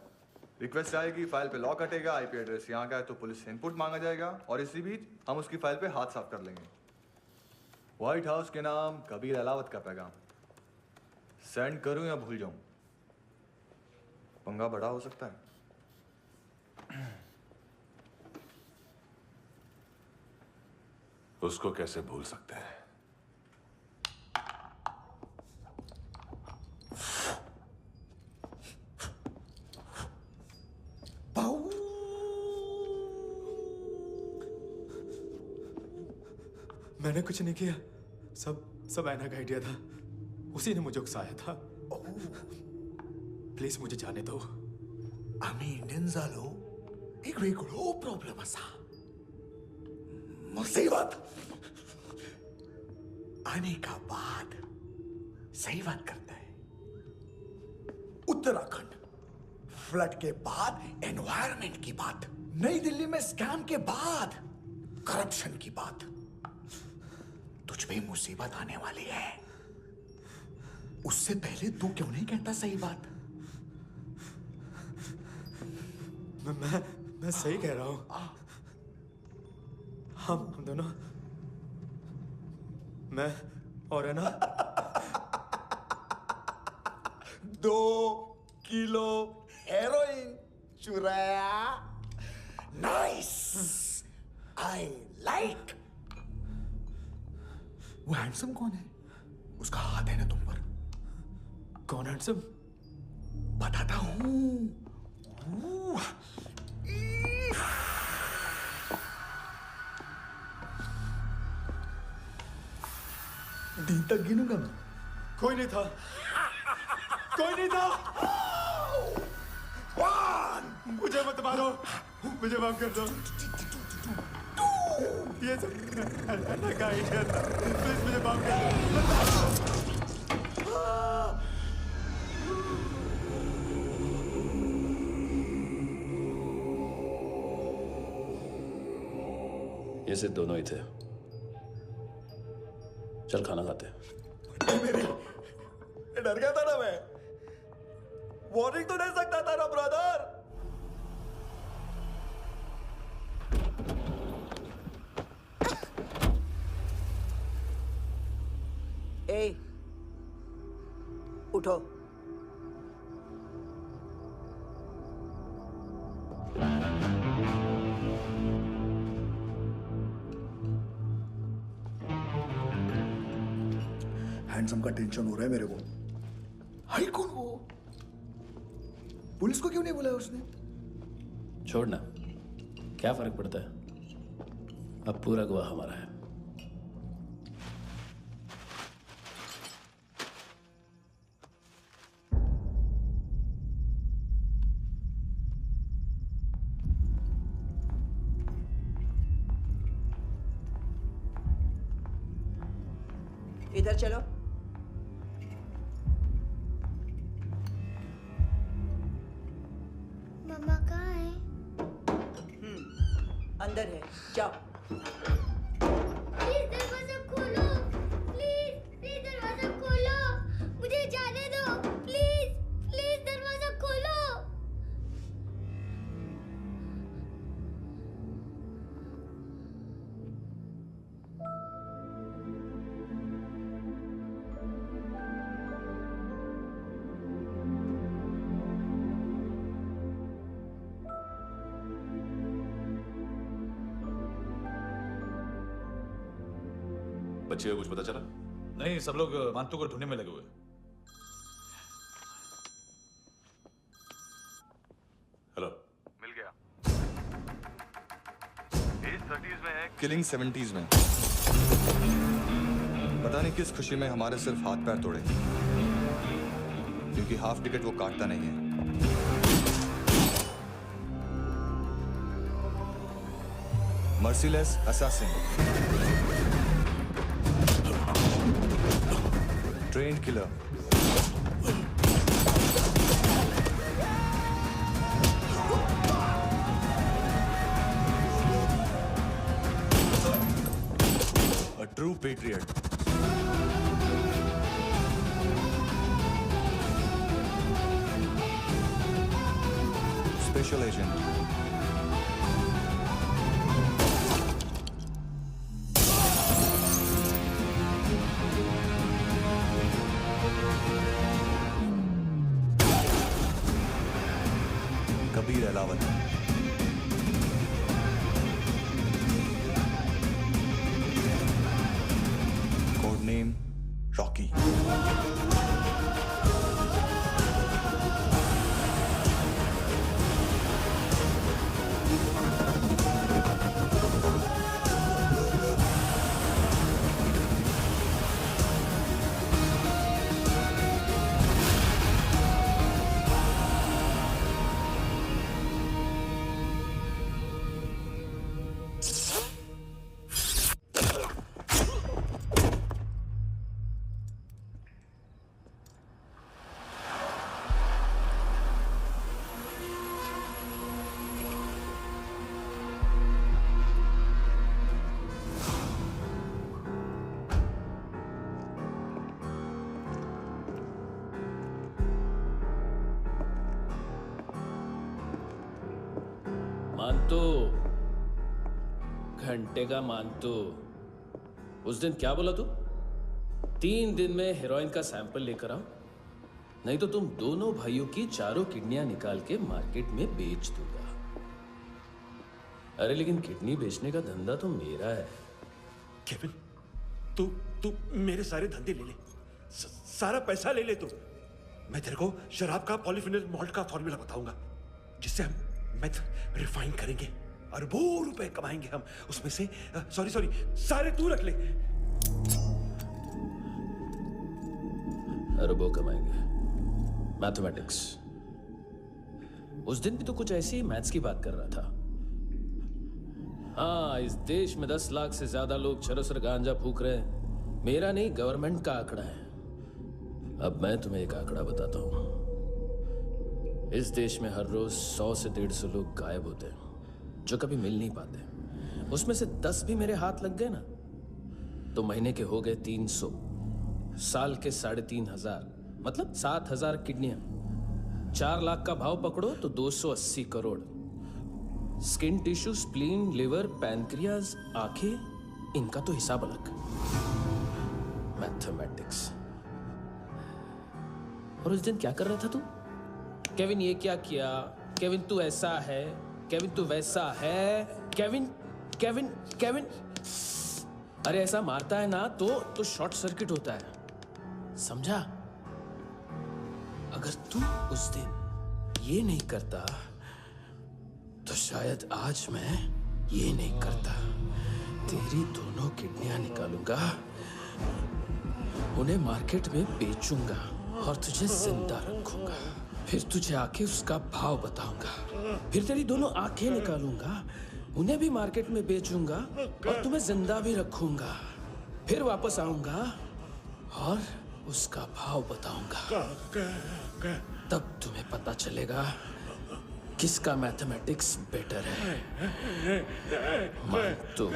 S2: Request आएगी, फाइल पे लॉक हटेगा, आईपी एड्रेस यहाँ का है तो पुलिस से इनपुट मांगा जाएगा और इसी बीच हम उसकी फाइल पे हाथ साफ कर लेंगे। व्हाइट हाउस के नाम कबीर अलावत का पैगाम। सेंड करूं या भूल जाऊं? पंगा बड़ा हो सकता है।
S5: उसको कैसे भूल सकते हैं?
S1: मैंने कुछ नहीं किया, सब ऐना का आइडिया था। उसी ने मुझे उकसाया था। प्लीज मुझे जाने दो।
S18: आम्ही इंडियन्सालो एक वेगळो प्रॉब्लेम असा। मुसीबत आने का बाद सही बात करता है। उत्तराखंड फ्लड के बाद एनवायरनमेंट की बात, नई दिल्ली में स्कैम के बाद करप्शन की बात। तुझ पे मुसीबत आने वाली है, उससे पहले तू क्यों नहीं कहता सही बात?
S1: मैं सही कह रहा हूं। हम दोनों, मैं और है ना
S18: 2 किलो हेरोइन चुराया। Nice, I like. वो हैंडसम कौन है? उसका हाथ है ना तुम पर?
S1: कौन हैंडसम?
S18: बताता हूं। दिन तक गिनूंगा मैं।
S1: कोई नहीं था, कोई नहीं था। मुझे मत मारो, मुझे माफ कर दो। ये सब ऐना का आइडिया था। प्लीज मुझे माफ कर दो।
S3: ये सिर्फ दोनों ही थे। चल खाना खाते हैं।
S18: डर गया था ना मैं। वार्निंग तो दे सकता था ना ब्रदर।
S12: ए, उठो।
S18: हैंडसम का टेंशन हो रहा है मेरे को। हाई कौन वो? पुलिस को क्यों नहीं बुलाया उसने?
S3: छोड़ना, क्या फर्क पड़ता है? अब पूरा गवाह हमारा है।
S12: इधर चलो।
S10: मम्मा कहाँ है?
S12: अंदर है, जाओ।
S10: प्लीज दरवाजा खोलो, प्लीज दरवाजा खोलो, मुझे जाने दो। प्लीज दरवाजा खोलो।
S5: बच्चे को कुछ पता चला?
S16: नहीं, सब लोग मानतू को ढूंढने में लगे हुए।
S5: हेलो,
S2: मिल गया। एज 30s में है, किलिंग 70s में। पता नहीं किस खुशी में हमारे सिर्फ हाथ पैर तोड़े, क्योंकि हाफ टिकट वो काटता नहीं है। Merciless assassin, train killer, a true patriot. Special agent. Kabir Ahlawat. Code name Rocky.
S3: मानतो, घंटे का मानतो। उस दिन क्या बोला तू? 3 दिन में हेरोइन का सैंपल लेकर आओ, नहीं तो तुम दोनों भाइयों की चारों किडनियां निकाल के मार्केट में बेच दूंगा। अरे लेकिन किडनी बेचने का धंधा तो मेरा है।
S4: केविन, तू मेरे सारे धंधे ले ले, सारा पैसा ले ले तू। मैं तेरे को शराब का पॉलीफिनल मॉल्ट का फॉर्मूला बताऊंगा, जिससे हम मेथ रिफाइन करेंगे, अरबों रुपए कमाएंगे हम उसमें से। सॉरी सारे तू रख ले।
S3: अरबों कमाएंगे, मैथमेटिक्स। उस दिन भी तो कुछ ऐसी मैथ्स की बात कर रहा था। हाँ, इस देश में 10 लाख से ज्यादा लोग चरस और गांजा फूक रहे हैं। मेरा नहीं, गवर्नमेंट का आंकड़ा है। अब मैं तुम्हें एक आंकड़ा बताता हूं। इस देश में हर रोज 100 से 150 लोग गायब होते हैं, जो कभी मिल नहीं पाते। उसमें से 10 भी मेरे हाथ लग गए ना, तो महीने के हो गए 300, साल के 3500, मतलब 7000 किडनियां। 4 लाख का भाव पकड़ो तो 280 crore. Skin tissue, spleen, liver, pancreas, आंखें, इनका तो हिसाब अलग। मैथमेटिक्स। और उस दिन क्या कर रहा था तू? केविन ये क्या किया, केविन तू ऐसा है, केविन तू वैसा है, केविन केविन केविन। अरे ऐसा मारता है ना तो शॉर्ट सर्किट होता है, समझा? अगर तू उस दिन ये नहीं करता तो शायद आज मैं ये नहीं करता। तेरी दोनों किडनियां निकालूंगा, उन्हें मार्केट में बेचूंगा और तुझे जिंदा रखूंगा। फिर तुझे आके उसका भाव बताऊंगा। फिर तेरी दोनों आंखें निकालूंगा, उन्हें भी मार्केट में बेचूंगा और तुम्हें जिंदा भी रखूंगा। फिर वापस आऊंगा और उसका भाव बताऊंगा। तब तुम्हें पता चलेगा किसका मैथमेटिक्स बेटर है। मानतो,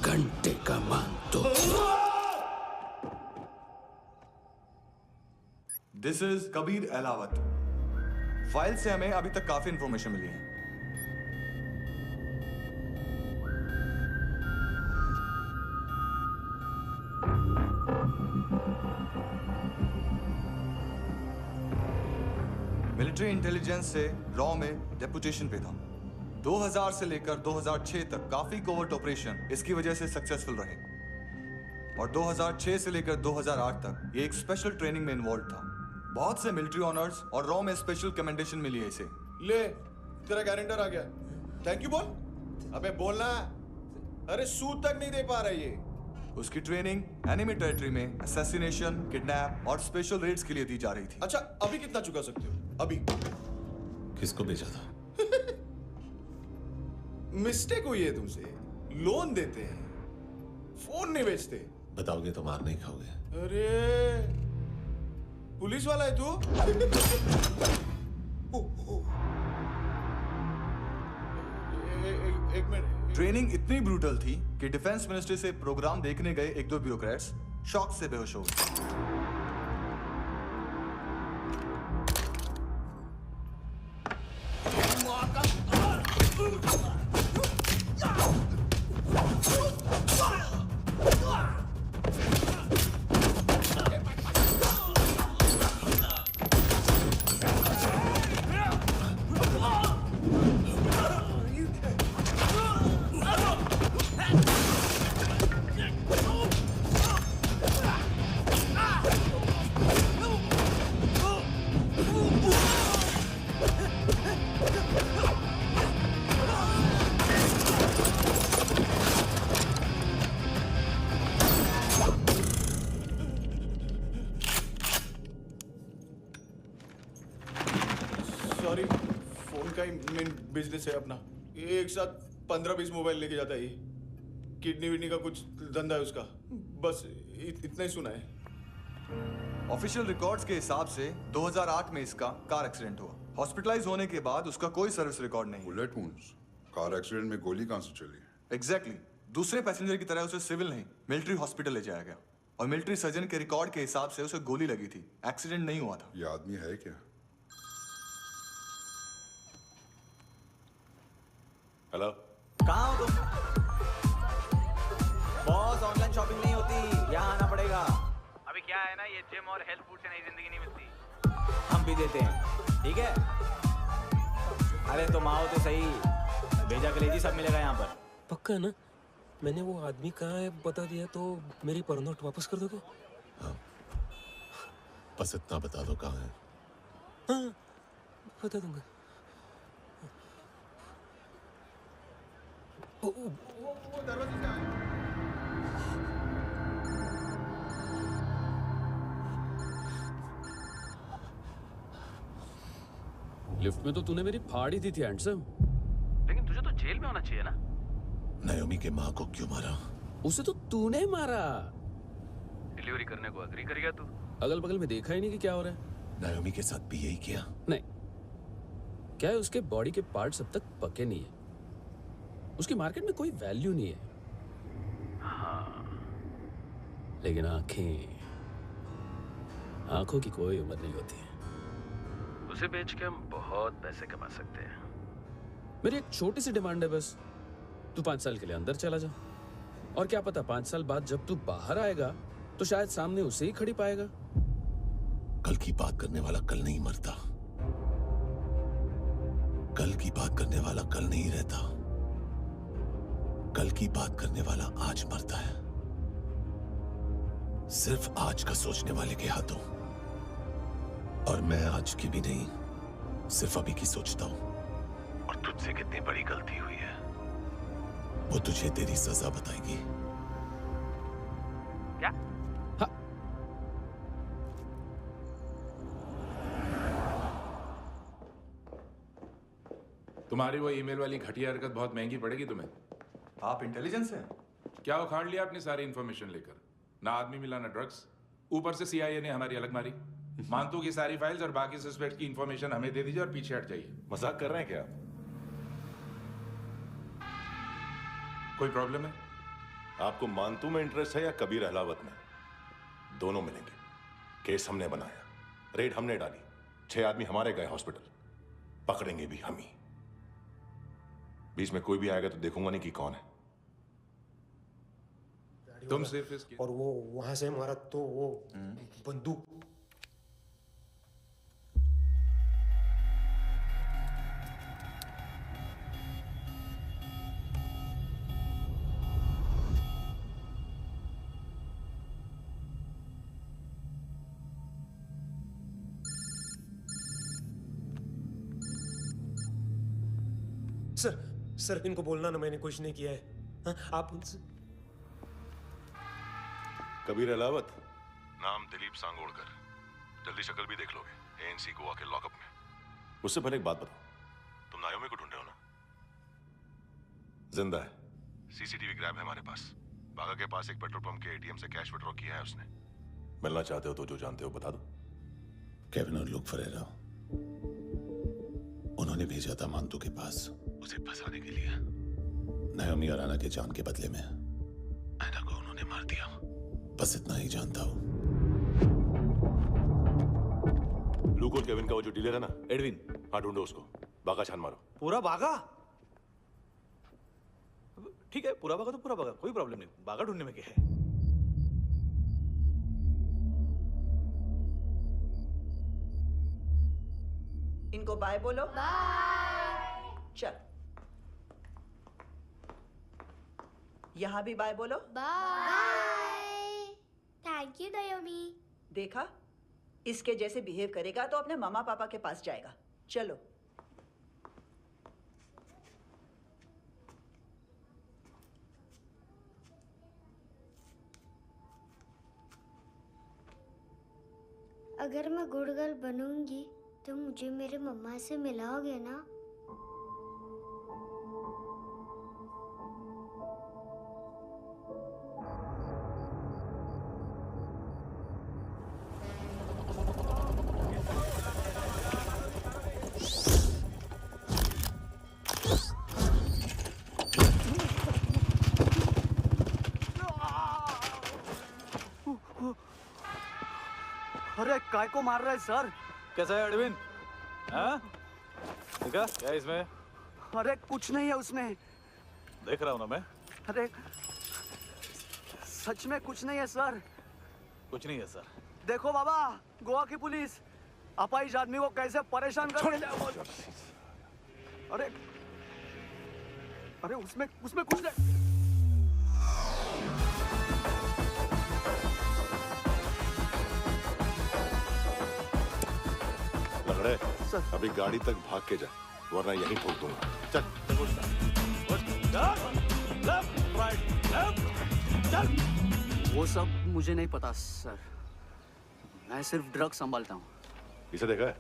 S3: घंटे का मानतो।
S2: This is Kabir Ahlawat. File से हमें अभी तक काफी इंफॉर्मेशन मिली है। मिलिट्री इंटेलिजेंस से रॉ में डेपुटेशन पे था। 2000 से लेकर 2006 तक काफी कोवर्ट ऑपरेशन इसकी वजह से सक्सेसफुल रहे, और 2006 से लेकर 2008 तक ये एक स्पेशल ट्रेनिंग में इन्वॉल्व था। बहुत से मिलिट्री ऑनर्स और रॉ में स्पेशल कमेंडेशन मिली है इसे।
S1: ले, तेरा गारंटर आ गया। थैंक यू बोल। अबे बोलना। अरे सूद तक नहीं दे पा रहा ये।
S2: उसकी ट्रेनिंग एनिमी टेरिटरी में असैसिनेशन, किडनैप और स्पेशल रेड्स के लिए दी जा रही थी।
S1: अच्छा अभी कितना चुका सकते हो? अभी
S5: किसको भेजा था?
S1: मिस्टेक हुई है तुमसे। लोन देते हैं, फोन नहीं बेचते।
S5: बताओगे तो मार नहीं खाओगे।
S1: अरे पुलिस वाला है तू? एक मिनट।
S2: ट्रेनिंग इतनी ब्रूटल थी कि डिफेंस मिनिस्ट्री से प्रोग्राम देखने गए एक दो ब्यूरोक्रेट्स शॉक से बेहोश हो गए।
S1: सॉरी, फोन का ही मेन बिजनेस है अपना। एक साथ 15-20 मोबाइल लेके जाता है ये। किडनी विडनी का कुछ धंधा है उसका। बस इतना ही सुना है।
S2: ऑफिशियल रिकॉर्ड्स के हिसाब से 2008 में इसका कार एक्सीडेंट हुआ। हॉस्पिटलाइज होने के बाद उसका कोई सर्विस रिकॉर्ड नहीं।
S6: बुलेट वुंड्स, कार एक्सीडेंट में गोली कहां से चली?
S2: एग्जैक्टली। दूसरे पैसेंजर की तरह उसे सिविल नहीं, मिलिट्री हॉस्पिटल ले जाया गया और मिलिट्री सर्जन के रिकॉर्ड के हिसाब से उसे गोली लगी थी। एक्सीडेंट नहीं हुआ था।
S6: ये आदमी है क्या?
S5: हेलो,
S7: कहाँ हो तुम? बॉस, ऑनलाइन शॉपिंग नहीं होती, यहाँ आना पड़ेगा।
S8: अभी क्या है ना, ये जिम और हेल्थ फूड से नई जिंदगी नहीं मिलती।
S7: हम भी देते हैं, ठीक है? अरे तुम आओ तो सही, भेजा कलेजी सब मिलेगा यहाँ पर।
S9: पक्का ना? मैंने वो आदमी कहाँ है बता दिया तो मेरी परनोट वापस कर दोगे?
S5: हाँ, बस इतना बता दो कहाँ है।
S9: हाँ, बता दूंगा।
S1: वो दरवाजे से आए।
S3: लिफ्ट में तो तूने मेरी फाड़ ही दी थी हैंडसम।
S8: लेकिन तुझे तो जेल में होना चाहिए ना।
S5: नायोमी के माँ को क्यों मारा?
S3: उसे तो तूने मारा।
S8: डिलीवरी करने को अग्री कर गया तू।
S3: अगल बगल में देखा ही नहीं कि क्या हो रहा है।
S5: नायोमी के साथ भी यही किया?
S3: नहीं, क्या है उसके बॉडी के पार्ट्स अब तक पके नहीं है। उसकी मार्केट में कोई वैल्यू नहीं है।
S8: हाँ,
S3: लेकिन आंखों की कोई उम्र नहीं होती है।
S8: उसे बेच के हम बहुत पैसे कमा सकते हैं।
S3: मेरी एक छोटी सी डिमांड है बस। तू 5 साल के लिए अंदर चला जा, और क्या पता 5 साल बाद जब तू बाहर आएगा तो शायद सामने उसे ही खड़ी पाएगा।
S5: कल की बात करने वाला कल नहीं मरता। कल की बात करने वाला कल नहीं रहता। कल की बात करने वाला आज मरता है। सिर्फ आज का सोचने वाले के हाथों। और मैं आज की भी नहीं, सिर्फ अभी की सोचता हूं। और तुझसे कितनी बड़ी गलती हुई है वो तुझे तेरी सजा बताएगी।
S8: क्या?
S3: हाँ।
S21: तुम्हारी वो ईमेल वाली घटिया हरकत बहुत महंगी पड़ेगी तुम्हें।
S2: आप इंटेलिजेंस हैं?
S21: क्या उखाड़ लिया अपनी सारी इंफॉर्मेशन लेकर? ना आदमी मिला ना ड्रग्स, ऊपर से सीआईए ने हमारी अलग मारी। मानतू की सारी फाइल्स और बाकी सस्पेक्ट की इंफॉर्मेशन हमें दे दीजिए और पीछे हट जाइए।
S5: मजाक कर रहे हैं क्या?
S21: कोई प्रॉब्लम है?
S5: आपको मानतू में इंटरेस्ट है या कबीर अहलावत में? दोनों मिलेंगे। केस हमने बनाया, रेड हमने डाली, 6 आदमी हमारे गए हॉस्पिटल, पकड़ेंगे भी हम ही। बीच में कोई भी आएगा तो देखूंगा नहीं कि कौन है।
S21: तुम सिर्फ इसकी
S9: और वो वहां से मारा तो वो बंदूक। सर इनको बोलना ना मैंने कुछ नहीं किया है। आप उनसे
S5: कबीर अलावत, नाम दिलीप सांगोड़कर। जल्दी शक्ल भी देख लोगे एएनसी गोवा के लॉकअप में। मुझसे पहले एक बात बताओ, तुम नायोमी को ढूंढ रहे हो ना? जिंदा है, सीसीटीवी ग्रैब है हमारे पास। बागा के पास एक पेट्रोल पंप के एटीएम से कैश विड्रॉ किया है उसने। मिलना चाहते हो तो जो जानते हो बता दो।
S13: केविन और लुक फरेरा, उन्होंने भेजा था मांतू के पास उसे फंसाने के लिए। नायोमी और आना के जान के बदले में आना को उन्होंने मार दिया। बस इतना ही जानता हूं।
S5: लुक और केविन का वो जो डीलर है ना, एडविन, हाँ ढूंढो उसको। बागा छान मारो।
S16: पूरा बागा? ठीक है, पूरा बागा तो पूरा बागा, कोई प्रॉब्लम नहीं। बागा ढूंढने में क्या है?
S12: इनको बाय बोलो। बाय। चल, यहाँ भी बाय बोलो।
S10: बाय। Thank you नायोमी।
S12: देखा, इसके जैसे बिहेव करेगा तो अपने मामा पापा के पास जाएगा। चलो।
S10: अगर मैं गुड गर्ल बनूंगी तो मुझे मेरे मम्मा से मिलाओगे ना?
S16: अरे काय को मार रहा है सर? कैसा है अरविंद? हाँ? देखा क्या है इसमें?
S22: अरे कुछ नहीं है उसमें।
S16: देख रहा हूँ ना मैं।
S22: अरे सच में कुछ नहीं है सर।
S16: कुछ नहीं है सर।
S22: देखो बाबा, गोवा की पुलिस अपाहिज आदमी को कैसे परेशान कर रही है। अरे अरे उसमें कुछ नहीं।
S5: लंगड़े, अभी गाड़ी तक भाग के जा, वरना यहीं ठोक दूंगा। चल।
S22: वो सब मुझे नहीं पता सर, मैं सिर्फ ड्रग संभालता हूँ।
S5: इसे देखा है?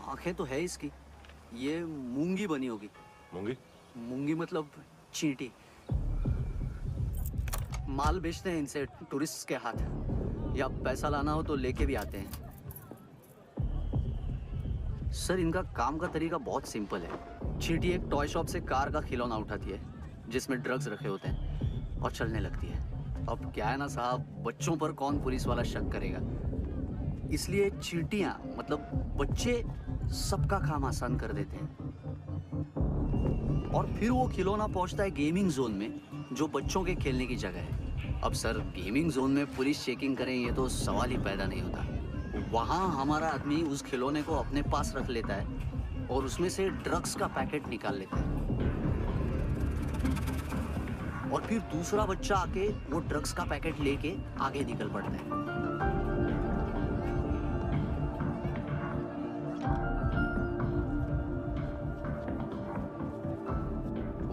S22: आंखें तो है इसकी, ये मूंगी बनी होगी।
S5: मूंगी?
S22: मूंगी मतलब चींटी। माल बेचते हैं इनसे टूरिस्ट के हाथ, या पैसा लाना हो तो लेके भी आते हैं। सर इनका काम का तरीका बहुत सिंपल है। चींटी एक टॉय शॉप से कार का खिलौना उठाती है जिसमें ड्रग्स रखे होते हैं और चलने लगती है। अब क्या है ना साहब, बच्चों पर कौन पुलिस वाला शक करेगा, इसलिए चींटियां मतलब बच्चे सबका काम आसान कर देते हैं। और फिर वो खिलौना पहुंचता है गेमिंग जोन में, जो बच्चों के खेलने की जगह है। अब सर गेमिंग जोन में पुलिस चेकिंग करें ये तो सवाल ही पैदा नहीं होता। वहाँ हमारा आदमी उस खिलौने को अपने पास रख लेता है और उसमें से ड्रग्स का पैकेट निकाल लेता है, और फिर दूसरा बच्चा आके वो ड्रग्स का पैकेट लेके आगे निकल पड़ता है।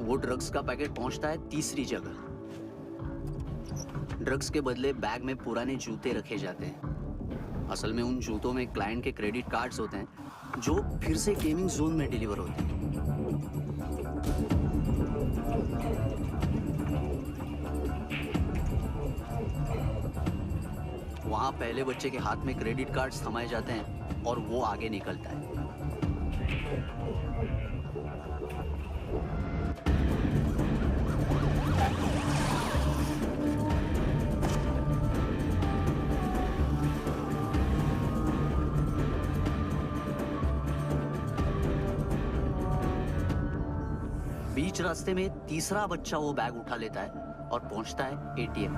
S22: वो ड्रग्स का पैकेट पहुंचता है तीसरी जगह। ड्रग्स के बदले बैग में पुराने जूते रखे जाते हैं। असल में उन जूतों में क्लाइंट के क्रेडिट कार्ड्स होते हैं जो फिर से गेमिंग जोन में डिलीवर होते हैं। वहां पहले बच्चे के हाथ में क्रेडिट कार्ड्स थमाए जाते हैं और वो आगे निकलता है। बीच रास्ते में तीसरा बच्चा वो बैग उठा लेता है और पहुंचता है एटीएम।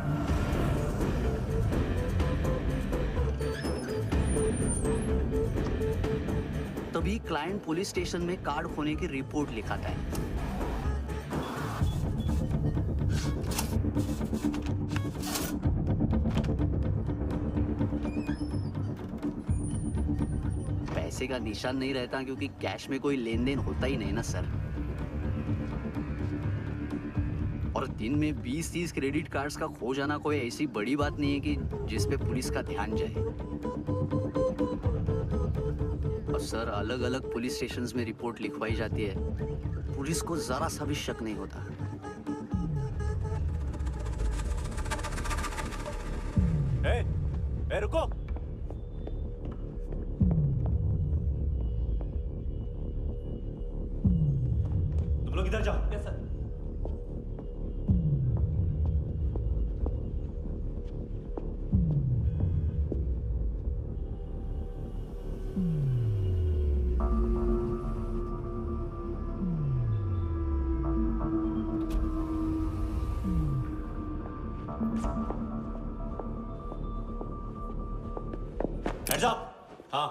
S22: तभी क्लाइंट पुलिस स्टेशन में कार्ड खोने की रिपोर्ट लिखाता है। पैसे का निशान नहीं रहता क्योंकि कैश में कोई लेन देन होता ही नहीं ना सर। और दिन में 20-30 क्रेडिट कार्ड्स का खो जाना कोई ऐसी बड़ी बात नहीं है कि जिस पे पुलिस का ध्यान जाए। और सर, अलग अलग पुलिस स्टेशंस में रिपोर्ट लिखवाई जाती है, पुलिस को जरा सा भी शक नहीं होता।
S16: ए, रुको। तुम लोग इधर जाओ।
S11: Yes sir.
S16: Hands up! हाँ।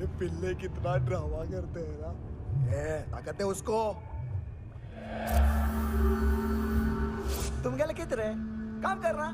S18: ये पिल्ले कितना ड्रामा करते हैं ना। ताकत है उसको। तुम क्या लिखित रहे? काम कर रहा।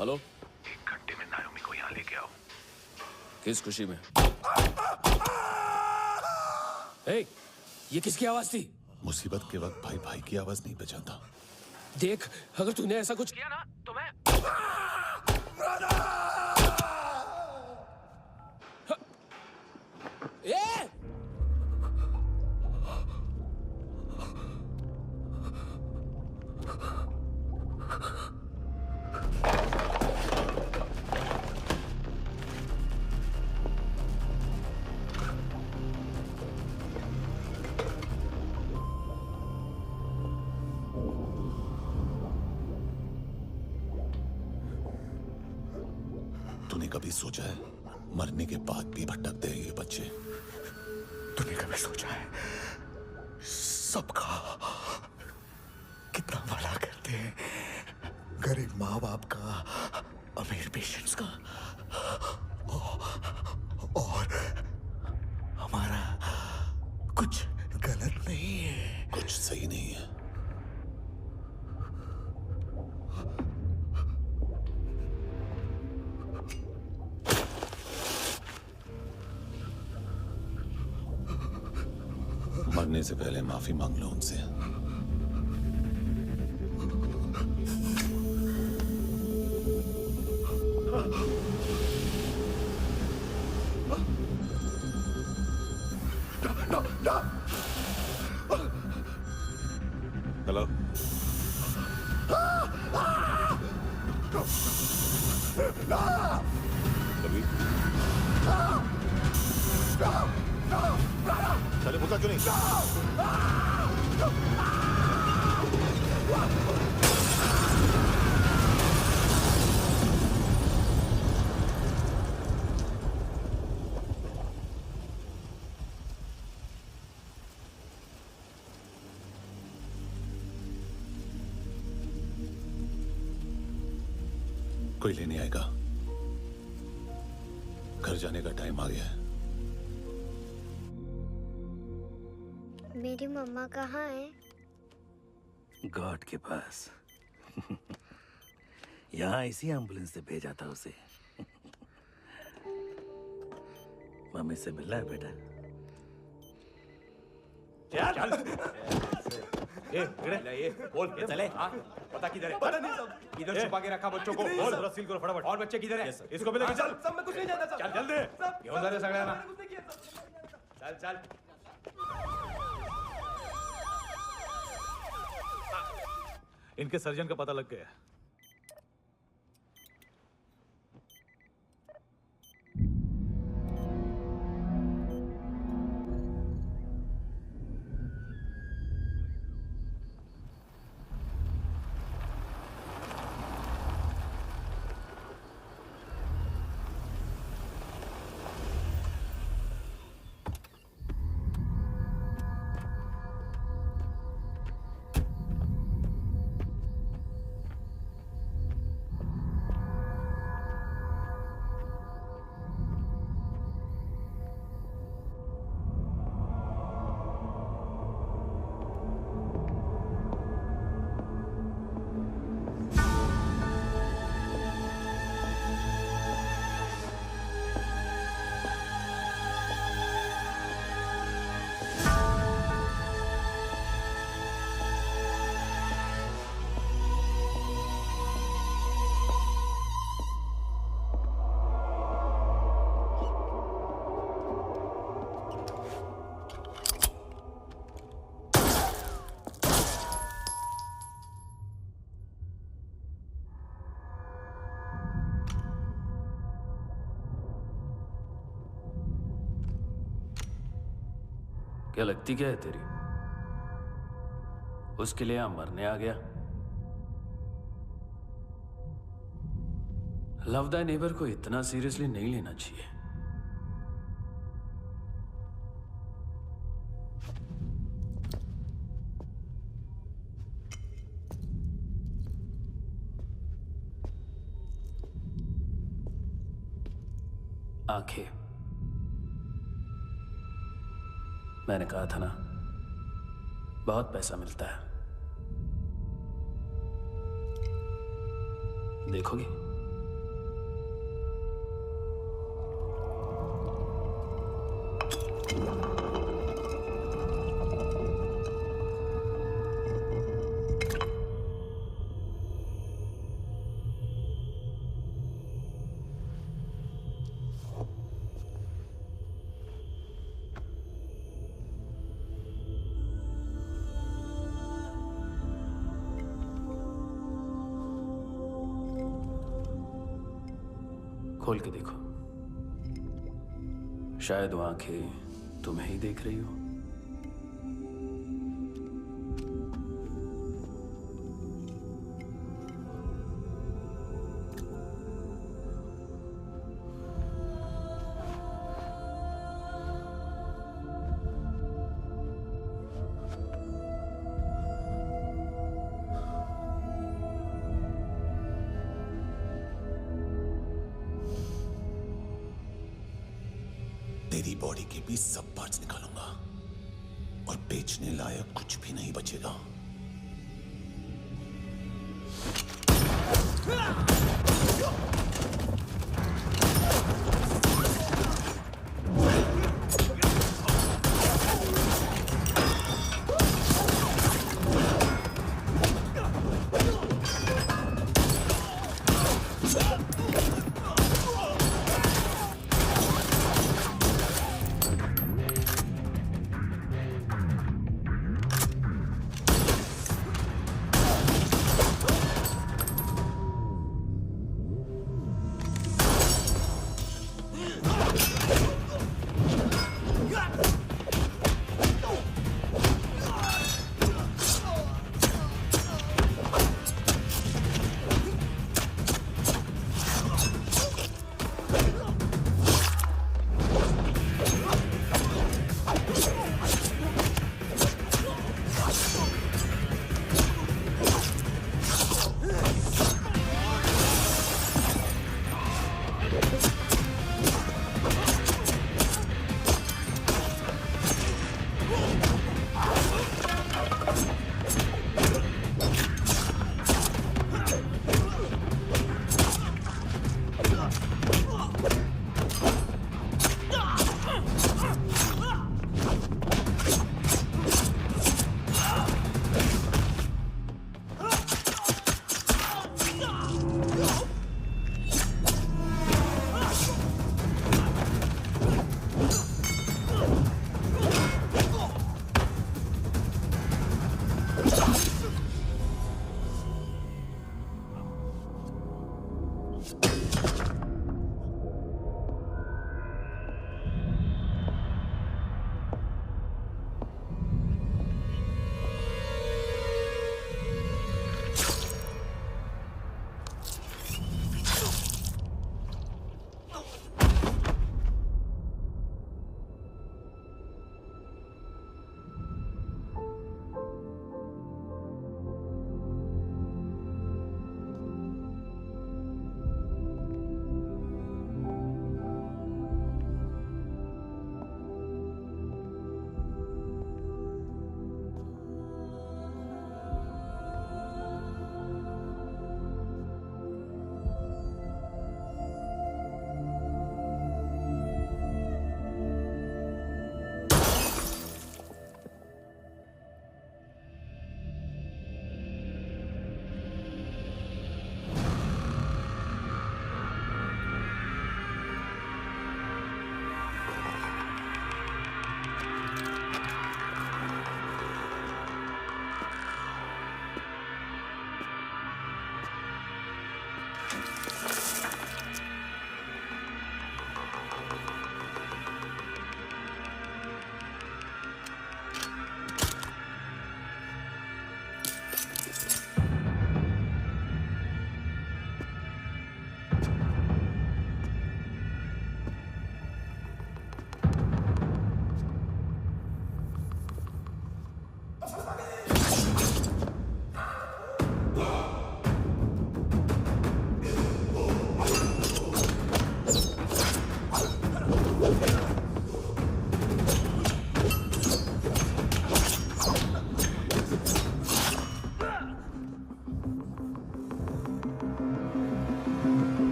S3: हेलो,
S13: 1 घंटे में नायोमी को यहाँ लेके आओ।
S3: किस खुशी में? ए, ये किसकी आवाज थी?
S13: मुसीबत के वक्त भाई भाई की आवाज नहीं पहचानता।
S3: देख, अगर तूने ऐसा कुछ
S8: किया ना तो मैं
S3: ए!
S13: तूने कभी सोचा है मरने के बाद भी भटकते हैं ये बच्चे?
S18: तूने कभी सोचा है सबका कितना भला करते हैं? गरीब माँ बाप का, अमीर पेशेंट्स का, और हमारा कुछ गलत नहीं है,
S13: कुछ सही नहीं है। मरने से पहले माफी मांग लो उनसे। हेलो, कभी चले बोलता क्यों नहीं? कोई लेने आएगा। घर जाने का टाइम आ गया है।
S10: मेरी मम्मा कहाँ है?
S15: गॉड के पास। यहाँ इसी एम्बुलेंस से भेजा था उसे। मम्मी से मिलना है बेटा।
S16: चल ये बोल के चले।
S7: पता किधर है?
S16: पता नहीं सब
S7: इधर छुपा के रखा बच्चों को।
S16: बोल जरा सील करो फटाफट।
S7: और बच्चे किधर है?
S16: इसको भी लेके चल।
S7: सब मैं कुछ नहीं जानता।
S16: चल जल्दी।
S7: घेऊन जा रे सगळ्यांना। चल चल।
S16: इनके सर्जन का पता लग गया।
S3: क्या लगती क्या है तेरी? उसके लिए यहां मरने आ गया? लव द नेबर को इतना सीरियसली नहीं लेना चाहिए। आंखें। मैंने कहा था ना, बहुत पैसा मिलता है। देखोगे? खोल के देखो, शायद वो आंखें तुम्हें ही देख रही हो।
S13: तेरी बॉडी के भी सब पार्ट्स निकालूंगा और बेचने लायक कुछ भी नहीं बचेगा।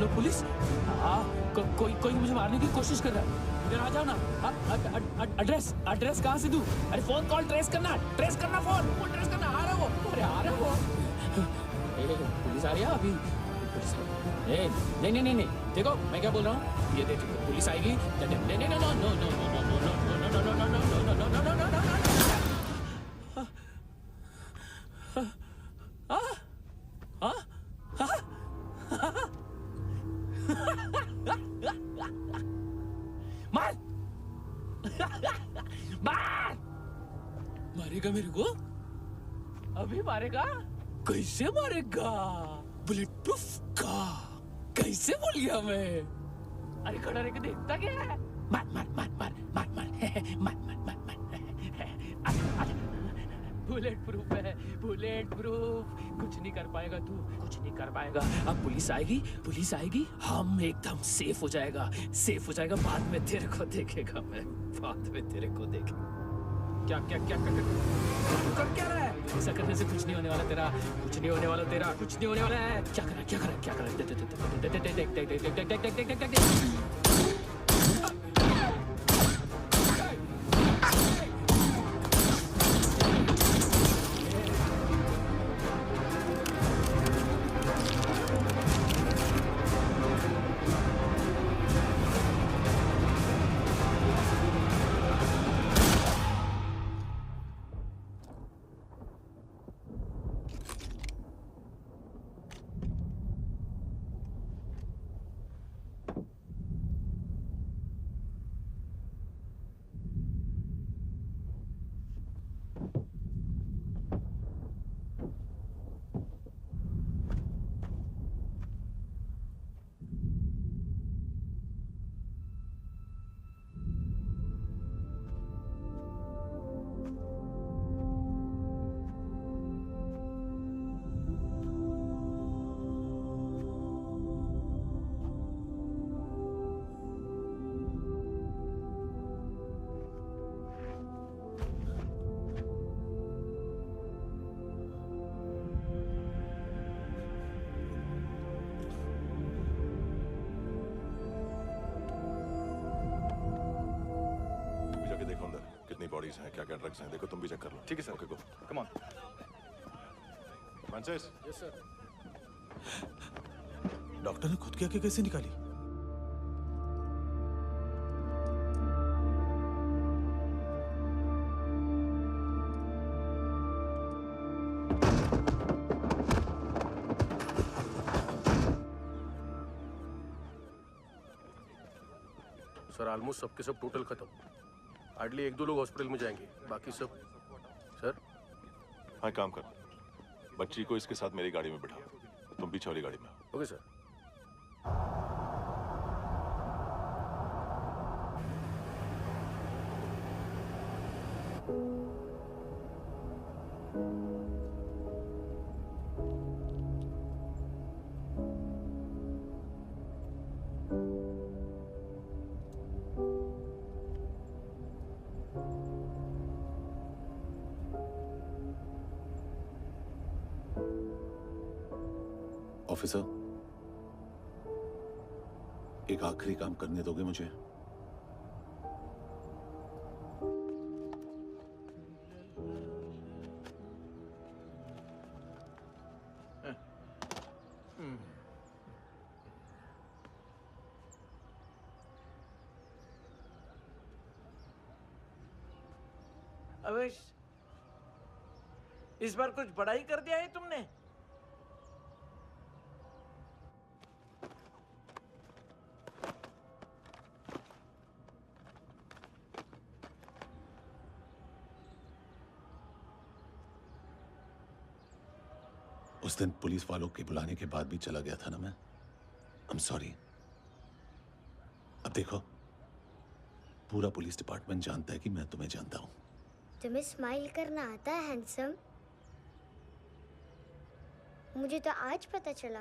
S3: Hello police. कोई मुझे मारने की कोशिश कर रहा है। इधर आ जाओ ना। एड्रेस कहाँ से दूं? अरे फोन कॉल ट्रेस करना फोन ट्रेस करना। आ रहा वो। अरे आ रहा वो। पुलिस आ रही है अभी। नहीं देखो मैं क्या बोल रहा हूँ। ये देखो पुलिस आएगी। मार मारेगा मेरे को? अभी मारेगा? कैसे मारेगा? बुलेट प्रूफ का कैसे बोल गया मैं? अरे खड़ा रह के देखता क्या है? मार मार मार मार मार मार मार मार मार मार। बुलेट प्रूफ है, बुलेट प्रूफ। कुछ नहीं कर पाएगा तू, कुछ नहीं कर पाएगा। अब पुलिस आएगी, हम एकदम सेफ हो जाएगा। बाद में तेरे को देखेगा मैं, बाद में तेरे को देखेगा। क्या क्या क्या कर क्या रहा है? ऐसा करने से कुछ नहीं होने वाला तेरा, कुछ नहीं होने वाला तेरा, कुछ नहीं होने वाला है। क्या कर रहा है?
S5: बॉडीज हैं, क्या क्या ड्रग्स हैं, देखो तुम भी चेक कर लो।
S2: ठीक है sir.
S5: Okay go.
S2: Come on.
S5: Francis.
S3: Yes sir.
S16: Doctor ने खुद की आंखें कैसे निकाली?
S20: सर ऑलमोस्ट सबके सब टोटल खत्म। हार्डली 1-2 लोग हॉस्पिटल में जाएंगे, बाकी सब। सर
S5: हाँ काम कर, बच्ची को इसके साथ मेरी गाड़ी में बिठा, तुम पीछे वाली गाड़ी में।
S20: Okay sir.
S13: ऑफिसर, एक आखिरी काम करने दोगे मुझे?
S14: अवेश, इस बार कुछ बड़ा ही कर दिया है तुमने।
S13: उस दिन पुलिस वालों के बुलाने के बाद भी चला गया था ना मैं। I'm sorry। अब देखो, पूरा पुलिस डिपार्टमेंट जानता है कि मैं तुम्हें जानता हूं।
S10: तुम्हें स्माइल करना आता है हैंडसम? मुझे तो आज पता चला।